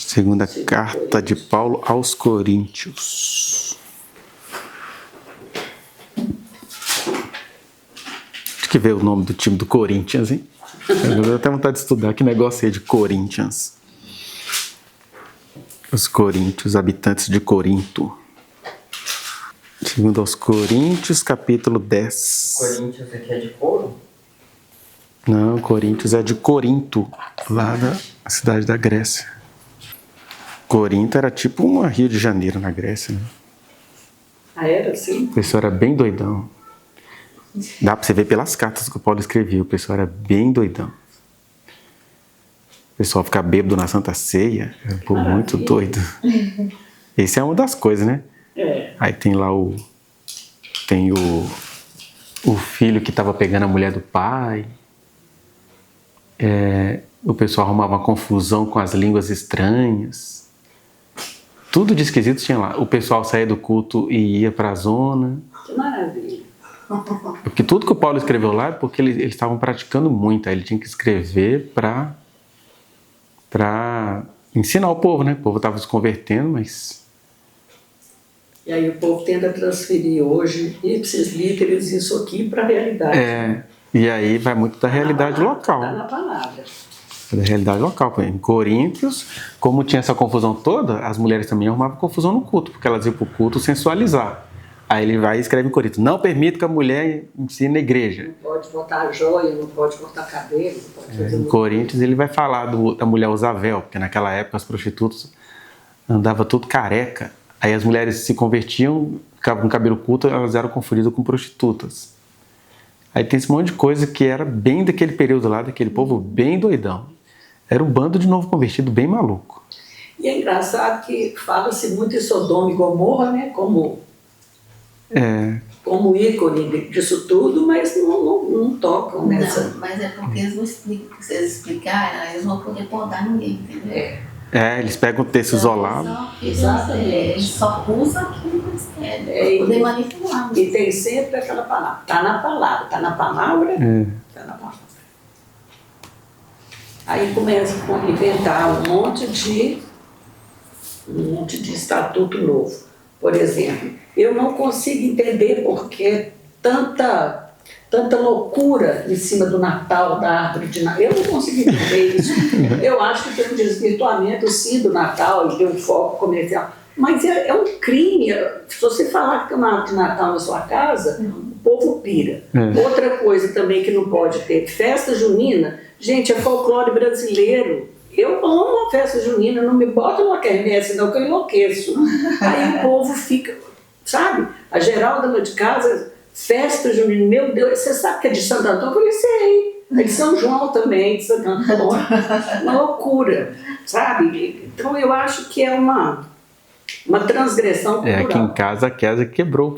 Segunda carta de Paulo aos Coríntios. Acho que veio o nome do time do Corinthians, hein? Eu tenho até vontade de estudar que negócio é de Corinthians. Os coríntios, habitantes de Corinto. Segundo aos Coríntios, capítulo 10. Coríntios aqui é de couro? Não, Coríntios é de Corinto, lá da cidade da Grécia. Corinto era tipo uma Rio de Janeiro na Grécia, né? Ah, era assim? O pessoal era bem doidão. Dá pra você ver pelas cartas que o Paulo escrevia, o pessoal era bem doidão. O pessoal ficar bêbado na Santa Ceia, era um povo muito doido. Esse é uma das coisas, né? É. Aí tem lá o filho que estava pegando a mulher do pai. O pessoal arrumava uma confusão com as línguas estranhas. Tudo de esquisito tinha lá. O pessoal saía do culto e ia para a zona. Que maravilha. Porque tudo que o Paulo escreveu lá é porque eles estavam praticando muito. Aí ele tinha que escrever para ensinar o povo, né? O povo estava se convertendo, mas... E aí o povo tenta transferir hoje, ipsis literis, isso aqui para a realidade. E aí vai muito da realidade local. Está na palavra. Da realidade local. Em Coríntios, como tinha essa confusão toda, as mulheres também arrumavam confusão no culto, porque elas iam para o culto sensualizar. Aí ele vai e escreve em Corinto: não permito que a mulher ensine na igreja. Não pode botar joia, não pode cortar cabelo, não pode fazer Em Coríntios ele vai falar da mulher usar véu, porque naquela época as prostitutas andavam tudo careca. Aí as mulheres se convertiam, ficavam com cabelo curto, elas eram confundidas com prostitutas. Aí tem esse monte de coisa que era bem daquele período lá, daquele povo bem doidão. Era um bando de novo convertido bem maluco. E é engraçado que fala-se muito em Sodoma e Gomorra, né? Como ícone disso tudo, mas não tocam nessa. Não, mas é porque eles não explicam. Se eles explicarem, eles vão poder podar ninguém, entendeu? Eles pegam o texto isolado. Exatamente. Eles só usam aquilo que eles querem, poder manipular. E tem sempre aquela palavra. Está na palavra. Está na palavra. Está na palavra. Aí começa a inventar um monte de estatuto novo. Por exemplo, eu não consigo entender por que tanta loucura em cima do Natal, da árvore de Natal. Eu não consigo entender isso. Eu acho que tem um desvirtuamento, sim, do Natal, de um foco comercial. Mas é um crime. Se você falar que tem uma árvore de Natal na sua casa, o povo pira. Outra coisa também que não pode ter, festa junina. Gente, é folclore brasileiro. Eu amo a festa junina, não me bota numa quermesse, não, que eu enlouqueço. Aí o povo fica, sabe? A Geralda lá de casa, festa junina, meu Deus, você sabe que é de Santo Antônio? Eu falei, sei. É de São João também, de Santo Antônio. Uma loucura, sabe? Então eu acho que é uma transgressão cultural. Aqui em casa a Kézia quebrou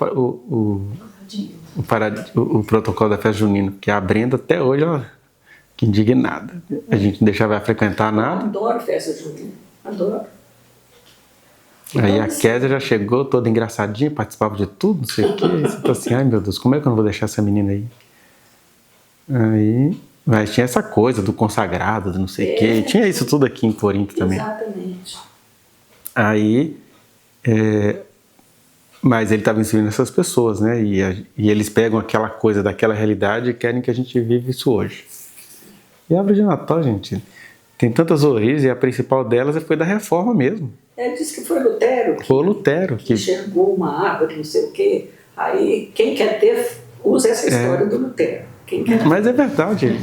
o protocolo da festa junina, porque a Brenda até hoje, ela... que indignada. A gente não deixava ela frequentar nada. Eu adoro festa junina. Adoro. Aí a Kézia já chegou toda engraçadinha, participava de tudo, não sei o quê. E você tá assim, ai meu Deus, como é que eu não vou deixar essa menina aí? Mas tinha essa coisa do consagrado, do não sei o quê. Tinha isso tudo aqui em Corinto também. Exatamente. Aí, mas ele estava ensinando essas pessoas, né? E eles pegam aquela coisa daquela realidade e querem que a gente viva isso hoje. E a árvore de Natal, gente, tem tantas origens, e a principal delas foi da reforma mesmo. Diz que foi Lutero. Foi o Lutero que enxergou uma árvore, não sei o quê. Aí, quem quer ter, usa essa história do Lutero. Quem quer Mas é verdade.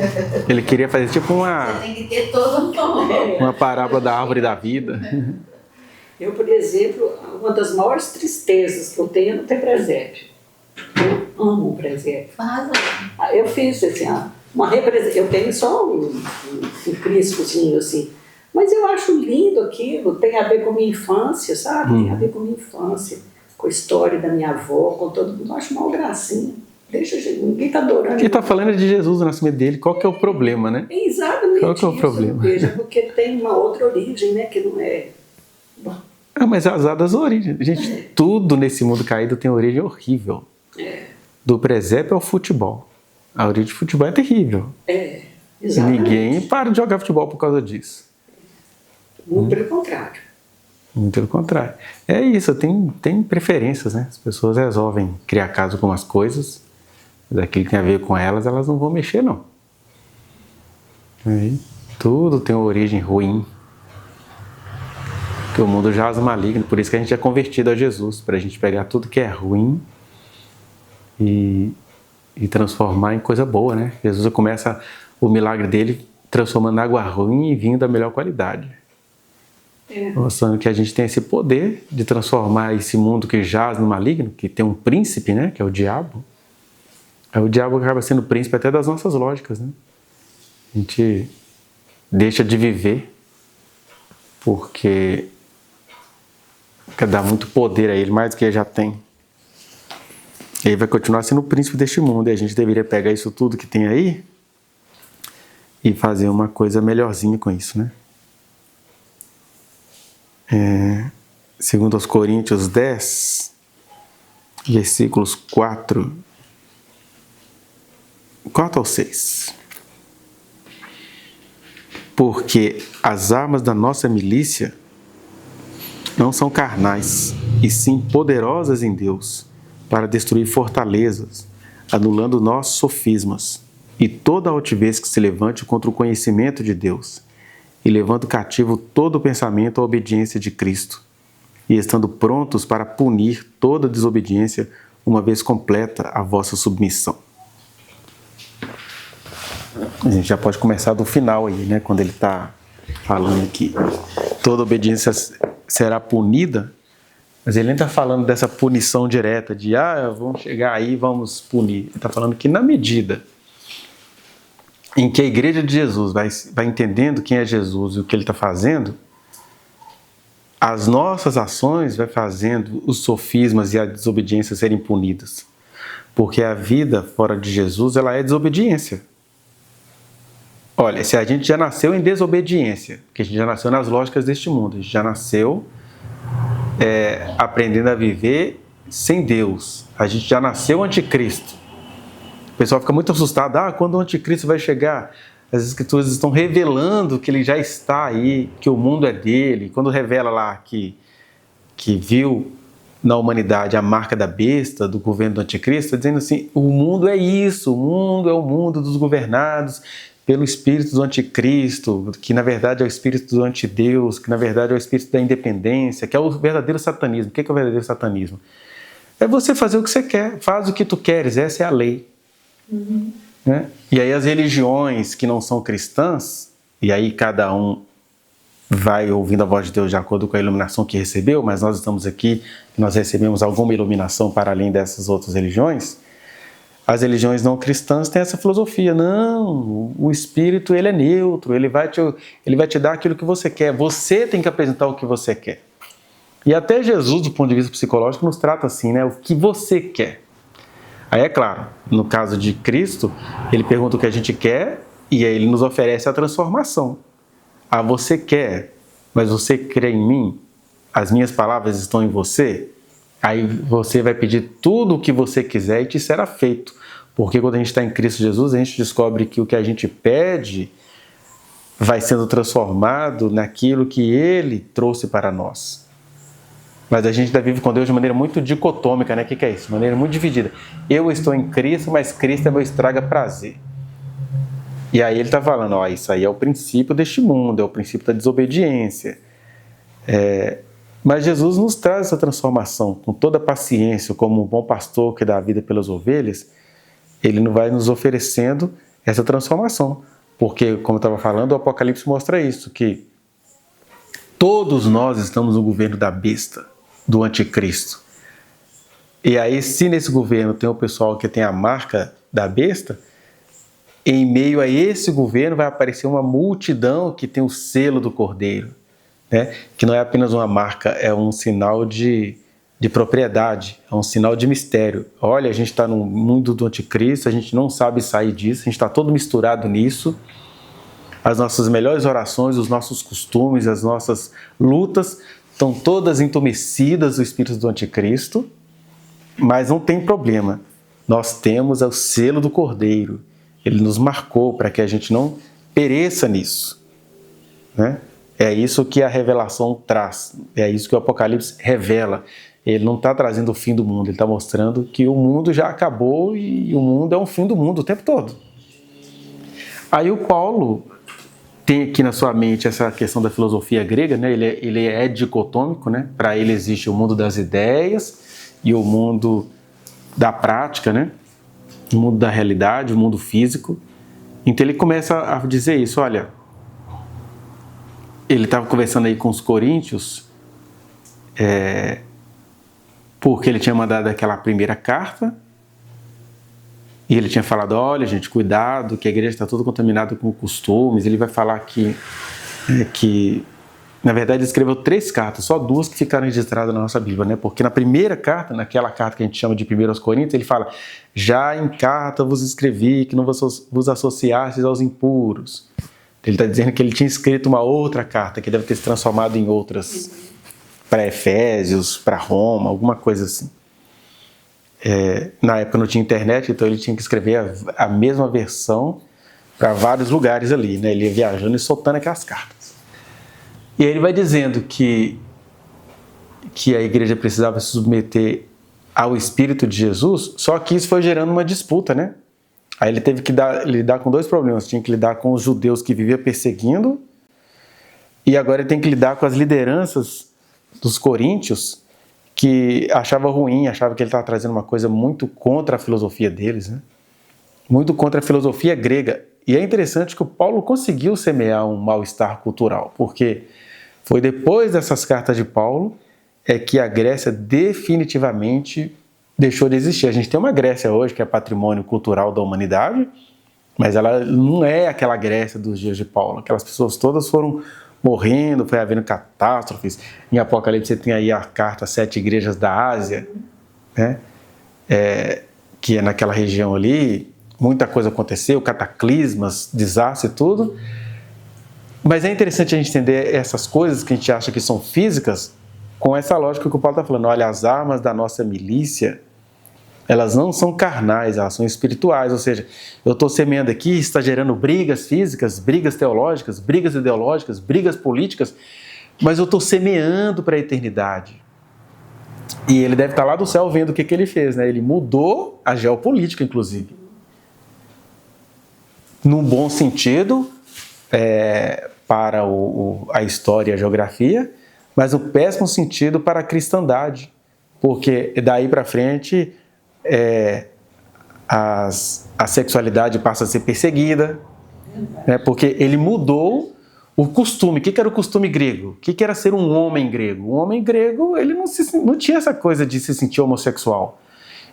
Ele queria fazer tipo Você tem que ter todo um uma parábola da árvore da vida. Eu, por exemplo, uma das maiores tristezas que eu tenho é não ter presépio. Eu amo o presépio. Eu fiz assim, eu tenho só um Cristozinho assim, mas eu acho lindo aquilo, tem a ver com a minha infância, sabe? Tem a ver com a minha infância, com a história da minha avó, com todo mundo. Eu acho mal gracinha. Deixa, ninguém está adorando. Quem está falando é de Jesus, o nascimento dele. Qual que é o problema, né? É exatamente. Qual que é o problema? Veja, porque tem uma outra origem, né? Que não é. Mas azar das origens. Gente, tudo nesse mundo caído tem origem horrível. Do presépio ao futebol. A origem de futebol é terrível. Exatamente. Ninguém para de jogar futebol por causa disso. Muito pelo contrário. Muito pelo contrário. É isso, tem preferências, né? As pessoas resolvem criar caso com as coisas, daquilo que tem a ver com elas, elas não vão mexer, não. Aí, tudo tem uma origem ruim. Que o mundo jaz maligno, por isso que a gente é convertido a Jesus, para a gente pegar tudo que é ruim e transformar em coisa boa, né? Jesus começa o milagre dele transformando água ruim em vinho da melhor qualidade. Mostrando que a gente tem esse poder de transformar esse mundo que jaz no maligno, que tem um príncipe, né? Que é o diabo. É o diabo que acaba sendo príncipe até das nossas lógicas, né? A gente deixa de viver porque quer dar muito poder a ele, mais do que ele já tem. Ele vai continuar sendo o príncipe deste mundo, e a gente deveria pegar isso tudo que tem aí e fazer uma coisa melhorzinha com isso, né? Segundo aos Coríntios 10, versículos 4 ao 6. Porque as armas da nossa milícia não são carnais, e sim poderosas em Deus, para destruir fortalezas, anulando nossos sofismas, e toda altivez que se levante contra o conhecimento de Deus, e levando cativo todo o pensamento à obediência de Cristo, e estando prontos para punir toda desobediência, uma vez completa a vossa submissão. A gente já pode começar do final aí, né? Quando ele está falando que toda obediência será punida, mas ele nem está falando dessa punição direta, de vamos chegar aí, vamos punir. Ele está falando que na medida em que a igreja de Jesus vai entendendo quem é Jesus e o que ele está fazendo, as nossas ações vai fazendo os sofismas e a desobediência serem punidas. Porque a vida fora de Jesus, ela é desobediência. Olha, se a gente já nasceu em desobediência, porque a gente já nasceu nas lógicas deste mundo, a gente já nasceu aprendendo a viver sem Deus, a gente já nasceu anticristo. O pessoal fica muito assustado, quando o anticristo vai chegar? As escrituras estão revelando que ele já está aí, que o mundo é dele. Quando revela lá que viu na humanidade a marca da besta, do governo do anticristo, está dizendo assim, o mundo é isso, o mundo é o mundo dos governados pelo espírito do anticristo, que na verdade é o espírito do antideus, que na verdade é o espírito da independência, que é o verdadeiro satanismo. O que é o verdadeiro satanismo? É você fazer o que você quer, faz o que tu queres, essa é a lei. Né? E aí as religiões que não são cristãs, e aí cada um vai ouvindo a voz de Deus de acordo com a iluminação que recebeu, mas nós estamos aqui, nós recebemos alguma iluminação para além dessas outras religiões. As religiões não cristãs têm essa filosofia, não, o Espírito ele é neutro, ele vai te dar aquilo que você quer, você tem que apresentar o que você quer. E até Jesus, do ponto de vista psicológico, nos trata assim, né? O que você quer. Aí é claro, no caso de Cristo, ele pergunta o que a gente quer e aí ele nos oferece a transformação. Você quer, mas você crê em mim? As minhas palavras estão em você? Aí você vai pedir tudo o que você quiser e te será feito. Porque quando a gente está em Cristo Jesus, a gente descobre que o que a gente pede vai sendo transformado naquilo que Ele trouxe para nós. Mas a gente ainda vive com Deus de maneira muito dicotômica, né? O que é isso? De maneira muito dividida. Eu estou em Cristo, mas Cristo é meu estraga prazer. E aí ele está falando, isso aí é o princípio deste mundo, é o princípio da desobediência. Mas Jesus nos traz essa transformação com toda a paciência, como um bom pastor que dá a vida pelas ovelhas, ele não vai nos oferecendo essa transformação. Porque, como eu estava falando, o Apocalipse mostra isso, que todos nós estamos no governo da besta, do anticristo. E aí, se nesse governo tem o pessoal que tem a marca da besta, em meio a esse governo vai aparecer uma multidão que tem o selo do Cordeiro, né? Que não é apenas uma marca, é um sinal de propriedade, é um sinal de mistério. Olha, a gente está no mundo do anticristo, a gente não sabe sair disso, a gente está todo misturado nisso. As nossas melhores orações, os nossos costumes, as nossas lutas estão todas entumecidas do espírito do anticristo, mas não tem problema. Nós temos o selo do Cordeiro. Ele nos marcou para que a gente não pereça nisso, né? É isso que a revelação traz, é isso que o Apocalipse revela. Ele não está trazendo o fim do mundo, ele está mostrando que o mundo já acabou e o mundo é um fim do mundo o tempo todo. Aí o Paulo tem aqui na sua mente essa questão da filosofia grega, né? Ele é dicotômico, né? Para ele existe o mundo das ideias e o mundo da prática, né? O mundo da realidade, o mundo físico. Então ele começa a dizer isso, olha, ele estava conversando aí com os coríntios, porque ele tinha mandado aquela primeira carta, e ele tinha falado, olha gente, cuidado, que a igreja está toda contaminada com costumes. Ele vai falar que na verdade, ele escreveu 3 cartas, só 2 que ficaram registradas na nossa Bíblia, né? Porque na primeira carta, naquela carta que a gente chama de 1 aos Coríntios, ele fala, já em carta vos escrevi que não vos associasseis aos impuros. Ele está dizendo que ele tinha escrito uma outra carta, que deve ter se transformado em outras, para Efésios, para Roma, alguma coisa assim. Na época não tinha internet, então ele tinha que escrever a mesma versão para vários lugares ali, né? Ele ia viajando e soltando aquelas cartas. E aí ele vai dizendo que a igreja precisava se submeter ao Espírito de Jesus, só que isso foi gerando uma disputa, né? Aí ele teve que lidar com 2 problemas. Tinha que lidar com os judeus que viviam perseguindo, e agora ele tem que lidar com as lideranças dos coríntios, que achava ruim, achava que ele estava trazendo uma coisa muito contra a filosofia deles, né? Muito contra a filosofia grega. E é interessante que o Paulo conseguiu semear um mal-estar cultural, porque foi depois dessas cartas de Paulo que a Grécia definitivamente deixou de existir. A gente tem uma Grécia hoje que é patrimônio cultural da humanidade, mas ela não é aquela Grécia dos dias de Paulo. Aquelas pessoas todas foram morrendo, foi havendo catástrofes. Em Apocalipse você tem aí a carta às 7 igrejas da Ásia, né? Que é naquela região ali, muita coisa aconteceu, cataclismas, desastre e tudo. Mas é interessante a gente entender essas coisas que a gente acha que são físicas com essa lógica que o Paulo está falando. Olha, as armas da nossa milícia, elas não são carnais, elas são espirituais. Ou seja, eu estou semeando aqui, está gerando brigas físicas, brigas teológicas, brigas ideológicas, brigas políticas, mas eu estou semeando para a eternidade. E ele deve estar lá do céu vendo o que ele fez, né? Ele mudou a geopolítica, inclusive. Num bom sentido, para a história e a geografia, mas no péssimo sentido para a cristandade, porque daí para frente a sexualidade passa a ser perseguida, né? Porque ele mudou o costume. O que era o costume grego? O que era ser um homem grego? Um homem grego, ele não tinha essa coisa de se sentir homossexual.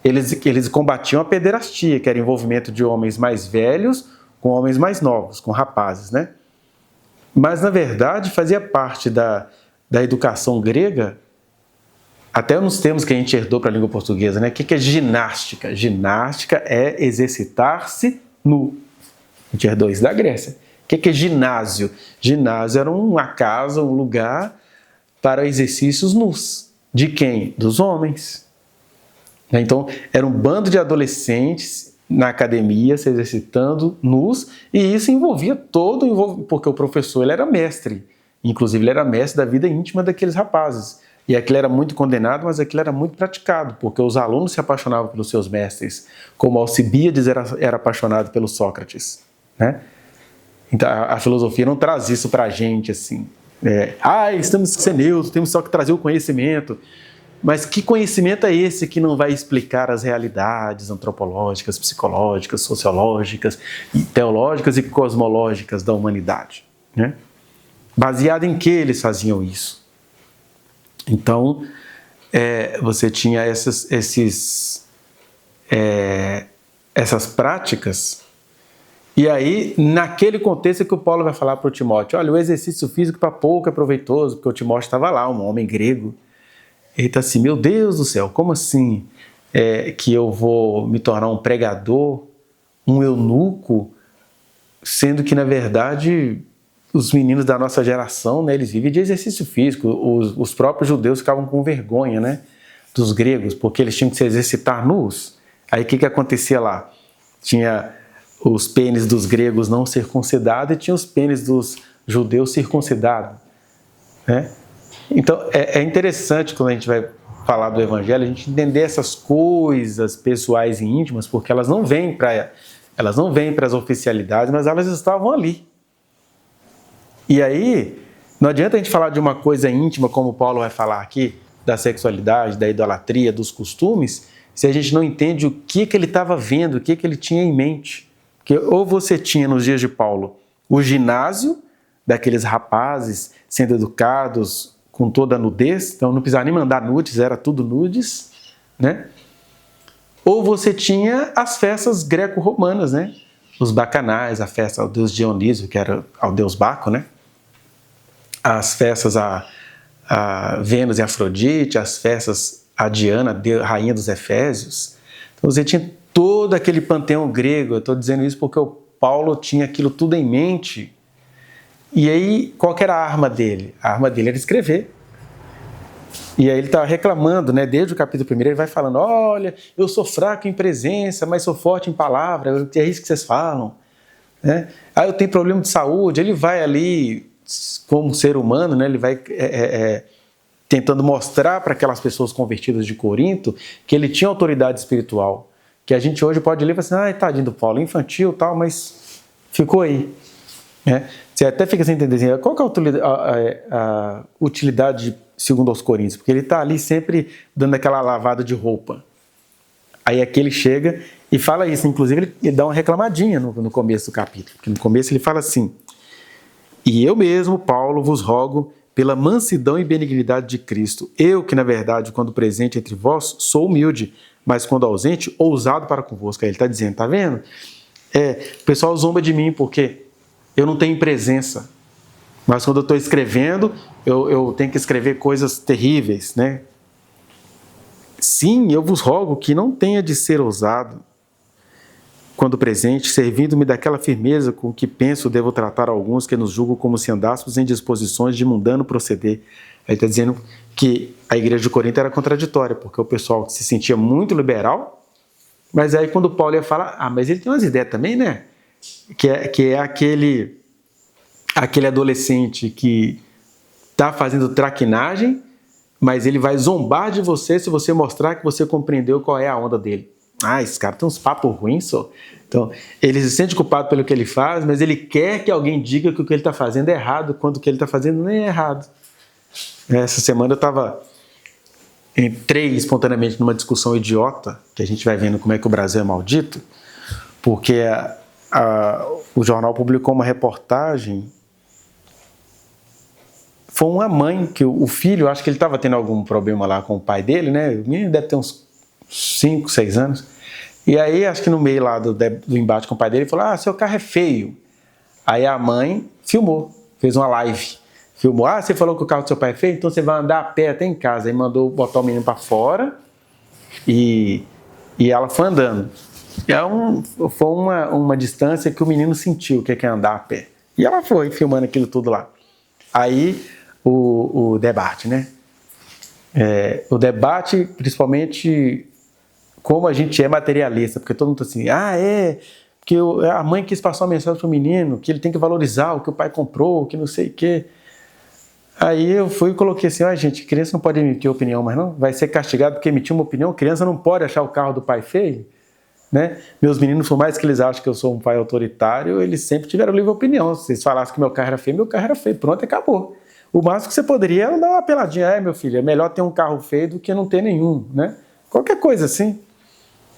Eles combatiam a pederastia, que era o envolvimento de homens mais velhos com homens mais novos, com rapazes, né? Mas, na verdade, fazia parte da educação grega, até nos termos que a gente herdou para a língua portuguesa, né? O que é ginástica? Ginástica é exercitar-se nu. A gente herdou isso da Grécia. O que é ginásio? Ginásio era uma casa, um lugar para exercícios nus. De quem? Dos homens. Então, era um bando de adolescentes na academia se exercitando nus, e isso envolvia porque o professor ele era mestre. Inclusive, ele era mestre da vida íntima daqueles rapazes. E aquilo era muito condenado, mas aquilo era muito praticado, porque os alunos se apaixonavam pelos seus mestres, como Alcibíades era apaixonado pelo Sócrates, né? Então, a filosofia não traz isso para a gente, assim. Temos que ser neutros, temos só que trazer o conhecimento. Mas que conhecimento é esse que não vai explicar as realidades antropológicas, psicológicas, sociológicas, teológicas e cosmológicas da humanidade, né? Baseado em que eles faziam isso? Então, você tinha essas práticas, e aí, naquele contexto é que o Paulo vai falar para o Timóteo, olha, o exercício físico para pouco é proveitoso, porque o Timóteo estava lá, um homem grego. Ele está assim, meu Deus do céu, como assim que eu vou me tornar um pregador, um eunuco, sendo que, na verdade, os meninos da nossa geração, né, eles vivem de exercício físico. Os próprios judeus ficavam com vergonha, né, dos gregos, porque eles tinham que se exercitar nus. Aí o que acontecia lá? Tinha os pênis dos gregos não circuncidados e tinha os pênis dos judeus circuncidados. né? Então, é interessante quando a gente vai falar do Evangelho, a gente entender essas coisas pessoais e íntimas, porque elas não vêm para as oficialidades, mas elas estavam ali. E aí, não adianta a gente falar de uma coisa íntima, como Paulo vai falar aqui, da sexualidade, da idolatria, dos costumes, se a gente não entende o que ele estava vendo, o que ele tinha em mente. Porque ou você tinha, nos dias de Paulo, o ginásio daqueles rapazes sendo educados com toda a nudez, então não precisava nem mandar nudes, era tudo nudes, né? Ou você tinha as festas greco-romanas, né? Os bacanais, a festa ao deus Dionísio, que era ao deus Baco, né? As festas a Vênus e Afrodite, as festas a Diana, rainha dos Efésios. Então você tinha todo aquele panteão grego. Eu estou dizendo isso porque o Paulo tinha aquilo tudo em mente. E aí, qual que era a arma dele? A arma dele era escrever. E aí ele está reclamando, né? Desde o capítulo 1, ele vai falando, olha, eu sou fraco em presença, mas sou forte em palavra, é isso que vocês falam, né? Ah, eu tenho problema de saúde. Ele vai ali, como ser humano, né? Ele vai tentando mostrar para aquelas pessoas convertidas de Corinto que ele tinha autoridade espiritual, que a gente hoje pode ler e falar assim, tadinho do Paulo, infantil e tal, mas ficou aí, né? Você até fica sem entender assim, qual que é a utilidade segundo aos Coríntios, porque ele está ali sempre dando aquela lavada de roupa. Aí aqui ele chega e fala isso, inclusive ele dá uma reclamadinha no começo do capítulo, porque no começo ele fala assim, e eu mesmo, Paulo, vos rogo pela mansidão e benignidade de Cristo, eu que na verdade, quando presente entre vós, sou humilde, mas quando ausente, ousado para convosco. Aí ele está dizendo, tá vendo? O pessoal zomba de mim porque eu não tenho presença, mas quando eu estou escrevendo, eu tenho que escrever coisas terríveis, né? Sim, eu vos rogo que não tenha de ser ousado quando presente, servindo-me daquela firmeza com que penso devo tratar alguns que nos julgam como se andássemos em disposições de mundano proceder. Ele está dizendo que a igreja de Corinto era contraditória, porque o pessoal se sentia muito liberal, mas aí quando Paulo ia falar, mas ele tem umas ideias também, né? Que é aquele adolescente que está fazendo traquinagem, mas ele vai zombar de você se você mostrar que você compreendeu qual é a onda dele. Esse cara tem uns papos ruins, só. Então, ele se sente culpado pelo que ele faz, mas ele quer que alguém diga que o que ele está fazendo é errado, quando o que ele está fazendo nem é errado. Essa semana eu entrei espontaneamente numa discussão idiota, que a gente vai vendo como é que o Brasil é maldito, porque o jornal publicou uma reportagem. Foi uma mãe que o filho, acho que ele estava tendo algum problema lá com o pai dele, né? O menino deve ter uns 5, 6 anos. E aí, acho que no meio lá do embate com o pai dele, ele falou, seu carro é feio. Aí a mãe filmou, fez uma live. Filmou, você falou que o carro do seu pai é feio? Então você vai andar a pé até em casa. Aí mandou botar o menino para fora e ela foi andando. Foi uma distância que o menino sentiu o que é andar a pé. E ela foi filmando aquilo tudo lá. Aí o debate, né? O debate, principalmente como a gente é materialista, porque todo mundo tá assim, porque a mãe quis passar uma mensagem para o menino, que ele tem que valorizar o que o pai comprou, que não sei o quê. Aí eu fui e coloquei assim, gente, criança não pode emitir opinião, mas não, vai ser castigado porque emitiu uma opinião, criança não pode achar o carro do pai feio, né? Meus meninos, por mais que eles achem que eu sou um pai autoritário, eles sempre tiveram livre opinião. Se eles falassem que meu carro era feio, pronto, acabou. O máximo que você poderia era dar uma peladinha, meu filho, é melhor ter um carro feio do que não ter nenhum, né? Qualquer coisa assim.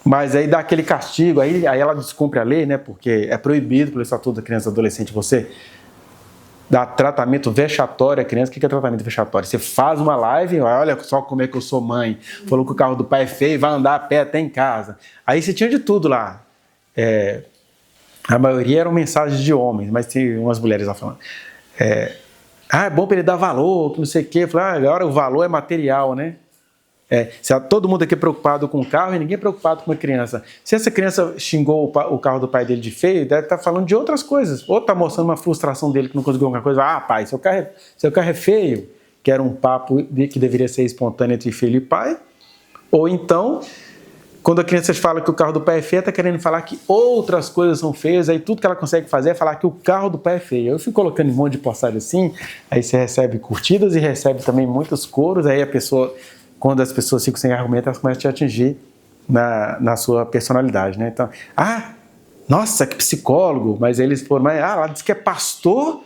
Mas aí dá aquele castigo, aí ela descumpre a lei, né? Porque é proibido pelo Estatuto da Criança e Adolescente você dar tratamento vexatório à criança. O que é tratamento vexatório? Você faz uma live, olha só como é que eu sou mãe, falou que o carro do pai é feio, vai andar a pé até em casa. Aí você tinha de tudo lá. A maioria eram mensagens de homens, mas tinha umas mulheres lá falando. É bom para ele dar valor, que não sei o quê. Eu falei, agora o valor é material, né? Se todo mundo aqui é preocupado com o carro e ninguém é preocupado com a criança. Se essa criança xingou o carro do pai dele de feio, deve estar falando de outras coisas. Ou está mostrando uma frustração dele que não conseguiu alguma coisa. Pai, seu carro é feio, que era um papo que deveria ser espontâneo entre filho e pai. Ou então, quando a criança fala que o carro do pai é feio, está querendo falar que outras coisas são feias, aí tudo que ela consegue fazer é falar que o carro do pai é feio. Eu fico colocando um monte de postagem assim, aí você recebe curtidas e recebe também muitos coros, aí a pessoa, quando as pessoas ficam sem argumento, elas começam a te atingir na sua personalidade, né? Então, nossa, que psicólogo, mas eles foram, ela diz que é pastor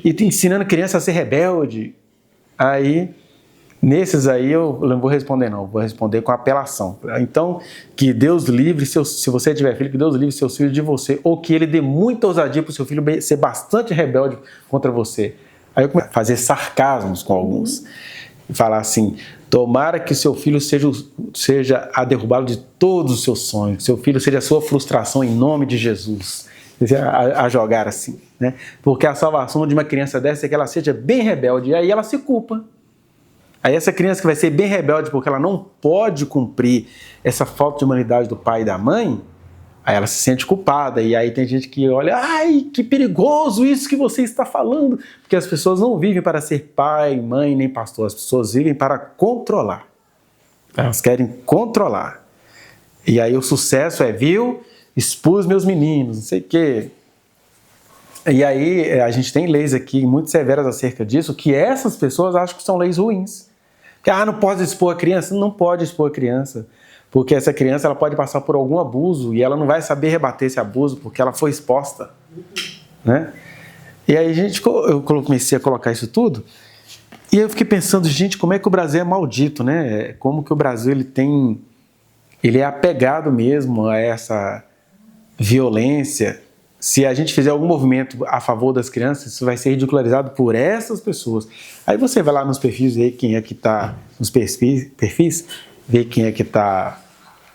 e tá ensinando criança a ser rebelde. Aí, nesses aí eu não vou responder não, vou responder com apelação. Então, que Deus livre, se você tiver filho, que Deus livre seus filhos de você, ou que Ele dê muita ousadia para o seu filho ser bastante rebelde contra você. Aí eu começo a fazer sarcasmos com alguns. E falar assim, tomara que seu filho seja a derrubá-lo de todos os seus sonhos, que seu filho seja a sua frustração em nome de Jesus. A jogar assim, né? Porque a salvação de uma criança dessa é que ela seja bem rebelde, e aí ela se culpa. Aí essa criança que vai ser bem rebelde porque ela não pode cumprir essa falta de humanidade do pai e da mãe, aí ela se sente culpada, e aí tem gente que olha, ai, que perigoso isso que você está falando, porque as pessoas não vivem para ser pai, mãe, nem pastor, as pessoas vivem para controlar. Elas querem controlar. E aí o sucesso viu, expus meus meninos, não sei o quê. E aí a gente tem leis aqui muito severas acerca disso, que essas pessoas acham que são leis ruins. Que, não pode expor a criança. Não pode expor a criança. Porque essa criança ela pode passar por algum abuso e ela não vai saber rebater esse abuso porque ela foi exposta. Né? E aí eu comecei a colocar isso tudo e eu fiquei pensando, gente, como é que o Brasil é maldito, né? Como que o Brasil ele é apegado mesmo a essa violência. Se a gente fizer algum movimento a favor das crianças, isso vai ser ridicularizado por essas pessoas. Aí você vai lá nos perfis, ver quem é que está nos perfis, ver quem é que está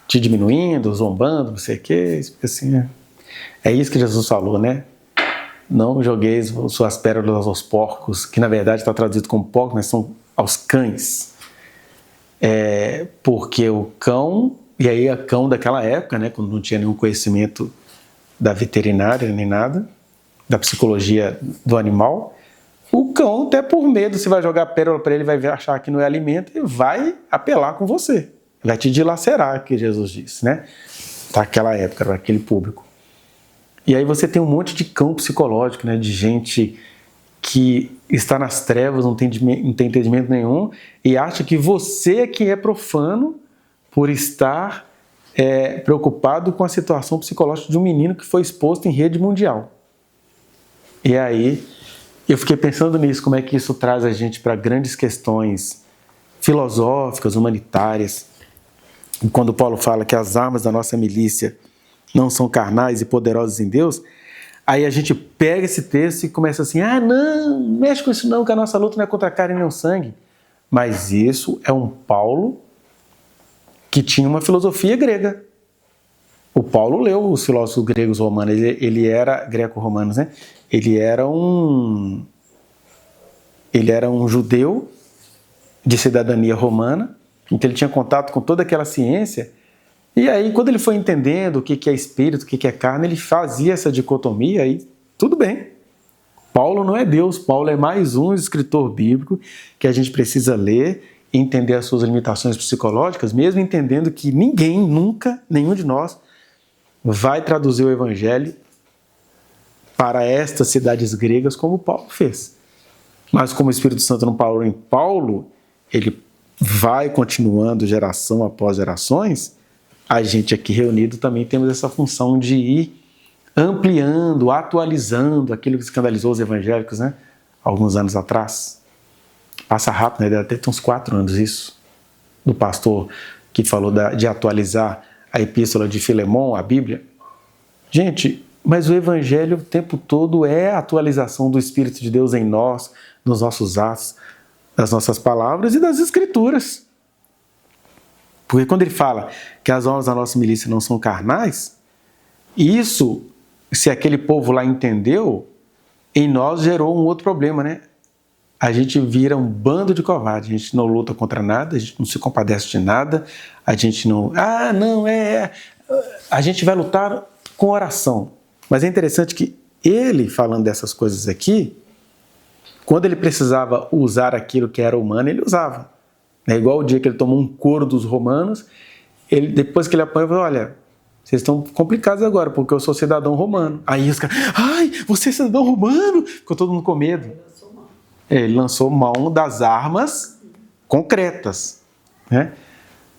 te diminuindo, zombando, não sei o quê. Assim, é isso que Jesus falou, né? Não jogueis suas pérolas aos porcos, que na verdade está traduzido como porcos, mas são aos cães. Porque o cão, e aí o cão daquela época, né, quando não tinha nenhum conhecimento da veterinária nem nada, da psicologia do animal, o cão, até por medo, se vai jogar pérola para ele, vai achar que não é alimento e vai apelar com você. Vai te dilacerar, que Jesus disse, né? Daquela época, para aquele público. E aí você tem um monte de cão psicológico, né? De gente que está nas trevas, não tem entendimento nenhum, e acha que você é que é profano por estar preocupado com a situação psicológica de um menino que foi exposto em rede mundial. E aí eu fiquei pensando nisso, como é que isso traz a gente para grandes questões filosóficas, humanitárias. E quando Paulo fala que as armas da nossa milícia não são carnais e poderosas em Deus, aí a gente pega esse texto e começa assim, não mexe com isso não, que a nossa luta não é contra a carne nem o sangue. Mas isso é um Paulo que tinha uma filosofia grega. O Paulo leu os filósofos gregos romanos, ele era greco-romanos, né? Ele era um judeu de cidadania romana, então ele tinha contato com toda aquela ciência, e aí quando ele foi entendendo o que é espírito, o que é carne, ele fazia essa dicotomia e tudo bem. Paulo não é Deus, Paulo é mais um escritor bíblico que a gente precisa ler e entender as suas limitações psicológicas, mesmo entendendo que ninguém, nunca, nenhum de nós, vai traduzir o Evangelho para estas cidades gregas como Paulo fez. Mas como o Espírito Santo não parou em Paulo, ele vai continuando geração após gerações, a gente aqui reunido também temos essa função de ir ampliando, atualizando aquilo que escandalizou os evangélicos, né? Alguns anos atrás. Passa rápido, né? Deve ter uns 4 anos isso, do pastor que falou de atualizar a epístola de Filemon, a Bíblia. Gente, mas o Evangelho o tempo todo é a atualização do Espírito de Deus em nós, nos nossos atos, das nossas palavras e das Escrituras. Porque quando ele fala que as armas da nossa milícia não são carnais, isso, se aquele povo lá entendeu, em nós gerou um outro problema, né? A gente vira um bando de covardes, a gente não luta contra nada, a gente não se compadece de nada, a gente não... A gente vai lutar com oração. Mas é interessante que ele, falando dessas coisas aqui, quando ele precisava usar aquilo que era humano, ele usava. É igual o dia que ele tomou um couro dos romanos, depois que ele apanhou, ele falou, olha, vocês estão complicados agora, porque eu sou cidadão romano. Aí os caras, ai, você é cidadão romano? Ficou todo mundo com medo. Ele lançou mão das armas concretas, né?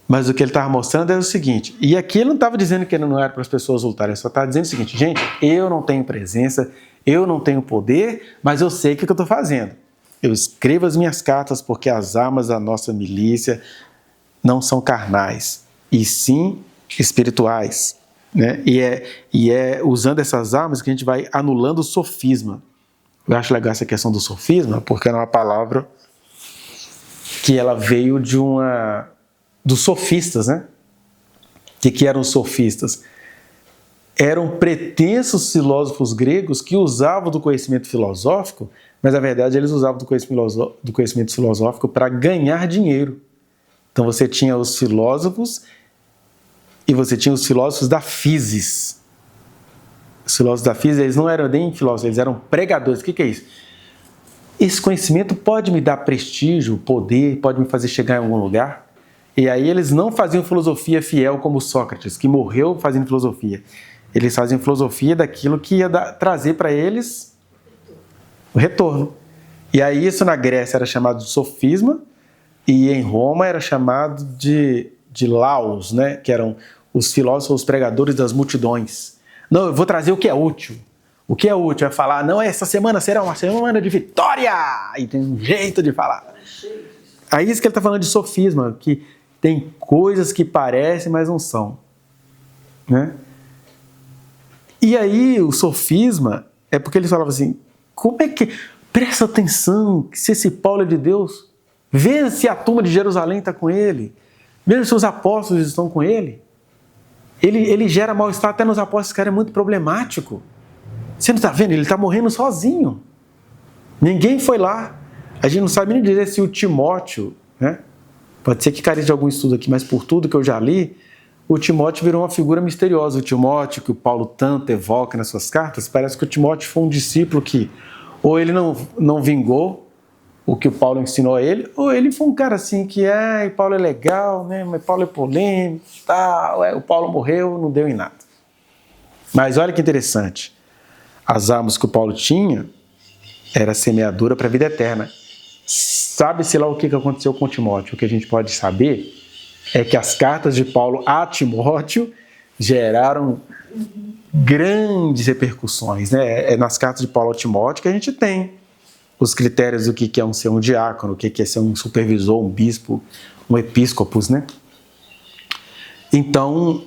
Mas o que ele estava mostrando era o seguinte, e aqui ele não estava dizendo que ele não era para as pessoas lutarem, ele só estava dizendo o seguinte, gente, eu não tenho presença, eu não tenho poder, mas eu sei o que eu estou fazendo. Eu escrevo as minhas cartas porque as armas da nossa milícia não são carnais, e sim espirituais, né? E é usando essas armas que a gente vai anulando o sofisma. Eu acho legal essa questão do sofisma, porque é uma palavra que ela veio dos sofistas, né? O que eram os sofistas? Eram pretensos filósofos gregos que usavam do conhecimento filosófico, mas na verdade eles usavam do conhecimento filosófico para ganhar dinheiro. Então você tinha os filósofos e você tinha os filósofos da physis. Os filósofos da physis, eles não eram nem filósofos, eles eram pregadores. O que é isso? Esse conhecimento pode me dar prestígio, poder, pode me fazer chegar em algum lugar. E aí eles não faziam filosofia fiel como Sócrates, que morreu fazendo filosofia. Eles faziam filosofia daquilo que ia trazer para eles o retorno. E aí isso na Grécia era chamado de sofisma, e em Roma era chamado de laus, né? Que eram os filósofos, os pregadores das multidões. Não, eu vou trazer o que é útil. O que é útil é falar, não, essa semana será uma semana de vitória! E tem um jeito de falar. Aí isso que ele está falando de sofisma, que tem coisas que parecem, mas não são, né? E aí o sofisma é porque eles falavam assim, como é que... Presta atenção, se esse Paulo é de Deus, vê se a turma de Jerusalém está com ele, vê se os apóstolos estão com ele. Ele gera mal-estar até nos apóstolos, esse cara é muito problemático. Você não está vendo? Ele está morrendo sozinho. Ninguém foi lá. A gente não sabe nem dizer se o Timóteo, né? Pode ser que careça de algum estudo aqui, mas por tudo que eu já li, o Timóteo virou uma figura misteriosa. O Timóteo, que o Paulo tanto evoca nas suas cartas, parece que o Timóteo foi um discípulo que ou ele não vingou o que o Paulo ensinou a ele, ou ele foi um cara assim que, Paulo é legal, né? Mas Paulo é polêmico, tal, o Paulo morreu, não deu em nada. Mas olha que interessante, as armas que o Paulo tinha era semeadura para a vida eterna. Sabe-se lá o que aconteceu com Timóteo? O que a gente pode saber é que as cartas de Paulo a Timóteo geraram grandes repercussões, né? É nas cartas de Paulo a Timóteo que a gente tem os critérios do que é ser um diácono, o que é ser um supervisor, um bispo, um episcopos, né? Então,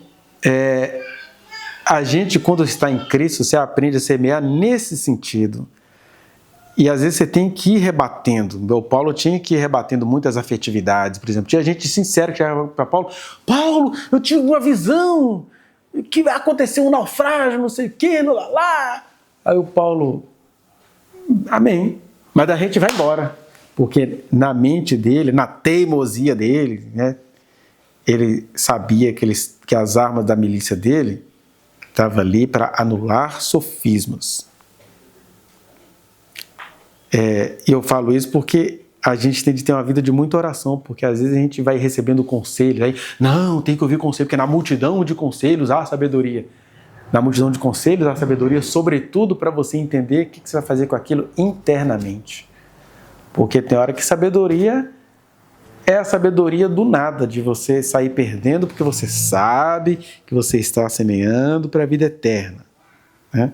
a gente, quando está em Cristo, você aprende a semear nesse sentido. E às vezes você tem que ir rebatendo. O Paulo tinha que ir rebatendo muitas afetividades, por exemplo. Tinha gente sincera que chegava para Paulo, eu tive uma visão que vai acontecer um naufrágio, não sei o quê, lá. Aí o Paulo, amém. Mas a gente vai embora, porque na mente dele, na teimosia dele, né, ele sabia que as armas da milícia dele estavam ali para anular sofismas. E eu falo isso porque a gente tem de ter uma vida de muita oração, porque às vezes a gente vai recebendo conselhos, aí, não, tem que ouvir conselho, porque na multidão de conselhos há sabedoria. Na multidão de conselhos há sabedoria, sobretudo para você entender o que você vai fazer com aquilo internamente. Porque tem hora que sabedoria é a sabedoria do nada, de você sair perdendo porque você sabe que você está semeando para a vida eterna, né?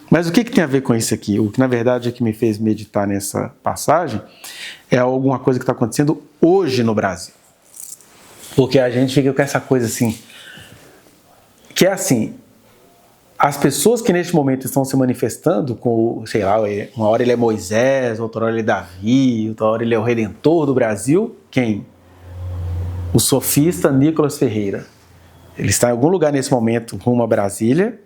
Mas o que tem a ver com isso aqui? O que na verdade é que me fez meditar nessa passagem é alguma coisa que está acontecendo hoje no Brasil. Porque a gente fica com essa coisa assim, que é assim, as pessoas que neste momento estão se manifestando com, sei lá, uma hora ele é Moisés, outra hora ele é Davi, outra hora ele é o Redentor do Brasil, quem? O sofista Nicolas Ferreira. Ele está em algum lugar nesse momento rumo a Brasília,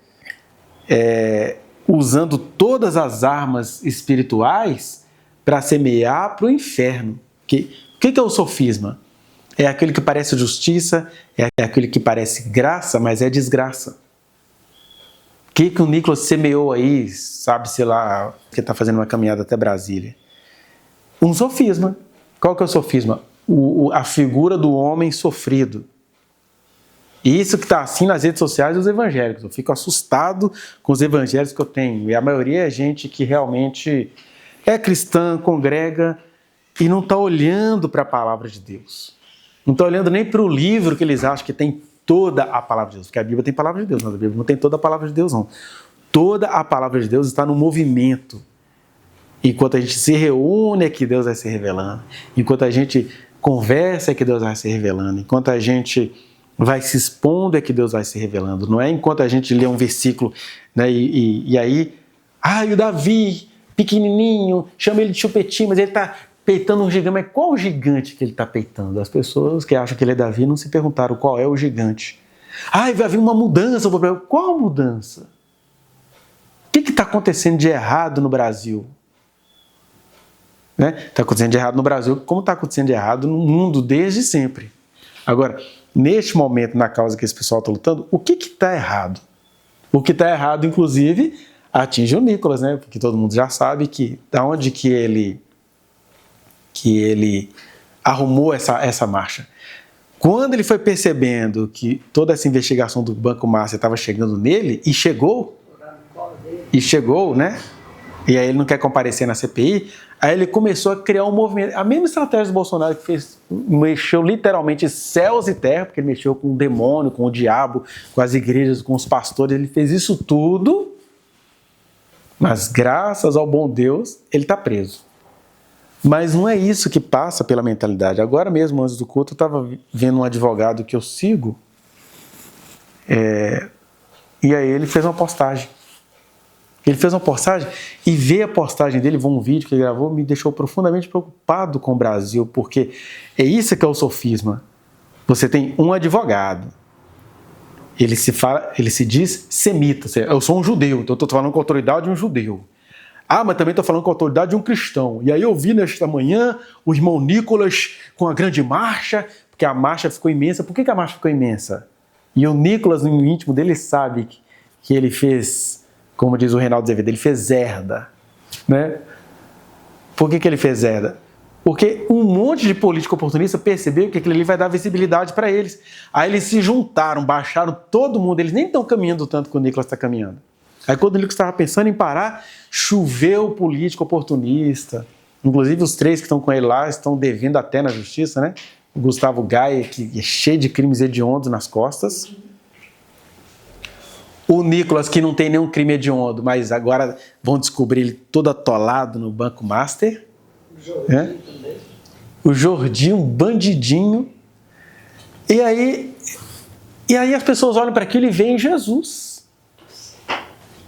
usando todas as armas espirituais para semear para o inferno. O que é o sofisma? É aquele que parece justiça, é aquele que parece graça, mas é desgraça. O que o Nicolas semeou aí, sabe, sei lá, que está fazendo uma caminhada até Brasília? Um sofisma. Qual que é o sofisma? A figura do homem sofrido. E isso que está assim nas redes sociais dos evangélicos. Eu fico assustado com os evangélicos que eu tenho. E a maioria é gente que realmente é cristã, congrega e não está olhando para a palavra de Deus. Não está olhando nem para o livro que eles acham que tem toda a palavra de Deus. Porque a Bíblia tem palavra de Deus, mas a Bíblia não tem toda a palavra de Deus, não. Toda a palavra de Deus está no movimento. Enquanto a gente se reúne é que Deus vai se revelando. Enquanto a gente conversa é que Deus vai se revelando. Enquanto a gente vai se expondo é que Deus vai se revelando. Não é enquanto a gente lê um versículo, né, e aí, o Davi, pequenininho, chama ele de chupetinho, mas ele está peitando um gigante. Mas qual o gigante que ele está peitando? As pessoas que acham que ele é Davi não se perguntaram qual é o gigante. Vai haver uma mudança. Qual mudança? O que está acontecendo de errado no Brasil? Está acontecendo de errado no Brasil, como está acontecendo de errado no mundo desde sempre. Agora, neste momento, na causa que esse pessoal está lutando, o que está errado? O que está errado, inclusive, atinge o Nicolas, né? Porque todo mundo já sabe que da onde que ele arrumou essa marcha. Quando ele foi percebendo que toda essa investigação do Banco Master estava chegando nele, e chegou, né? E aí ele não quer comparecer na CPI, aí ele começou a criar um movimento. A mesma estratégia do Bolsonaro que mexeu literalmente céus e terra, porque ele mexeu com o demônio, com o diabo, com as igrejas, com os pastores, ele fez isso tudo, mas graças ao bom Deus, ele está preso. Mas não é isso que passa pela mentalidade. Agora mesmo, antes do culto, eu estava vendo um advogado que eu sigo, e aí ele fez uma postagem. Ele fez uma postagem e ver a postagem dele, um vídeo que ele gravou, me deixou profundamente preocupado com o Brasil, porque é isso que é o sofisma. Você tem um advogado, ele se diz semita, eu sou um judeu, então eu estou falando com a autoridade de um judeu. Mas também estou falando com a autoridade de um cristão. E aí eu vi nesta manhã o irmão Nicolas com a grande marcha, porque a marcha ficou imensa. Por que a marcha ficou imensa? E o Nicolas, no íntimo dele, sabe que ele fez... Como diz o Reinaldo Azevedo, ele fez herda, né? Por que ele fez herda? Porque um monte de político oportunista percebeu que aquilo ali vai dar visibilidade para eles. Aí eles se juntaram, baixaram todo mundo, eles nem estão caminhando tanto que o Nicolas está caminhando. Aí quando o Nicolas estava pensando em parar, choveu político oportunista. Inclusive os 3 que estão com ele lá estão devendo até na justiça, né? O Gustavo Gaia, que é cheio de crimes hediondos nas costas. O Nicolas, que não tem nenhum crime hediondo, mas agora vão descobrir ele todo atolado no Banco Master. O Jordinho, um bandidinho. E aí as pessoas olham para aquilo e veem Jesus.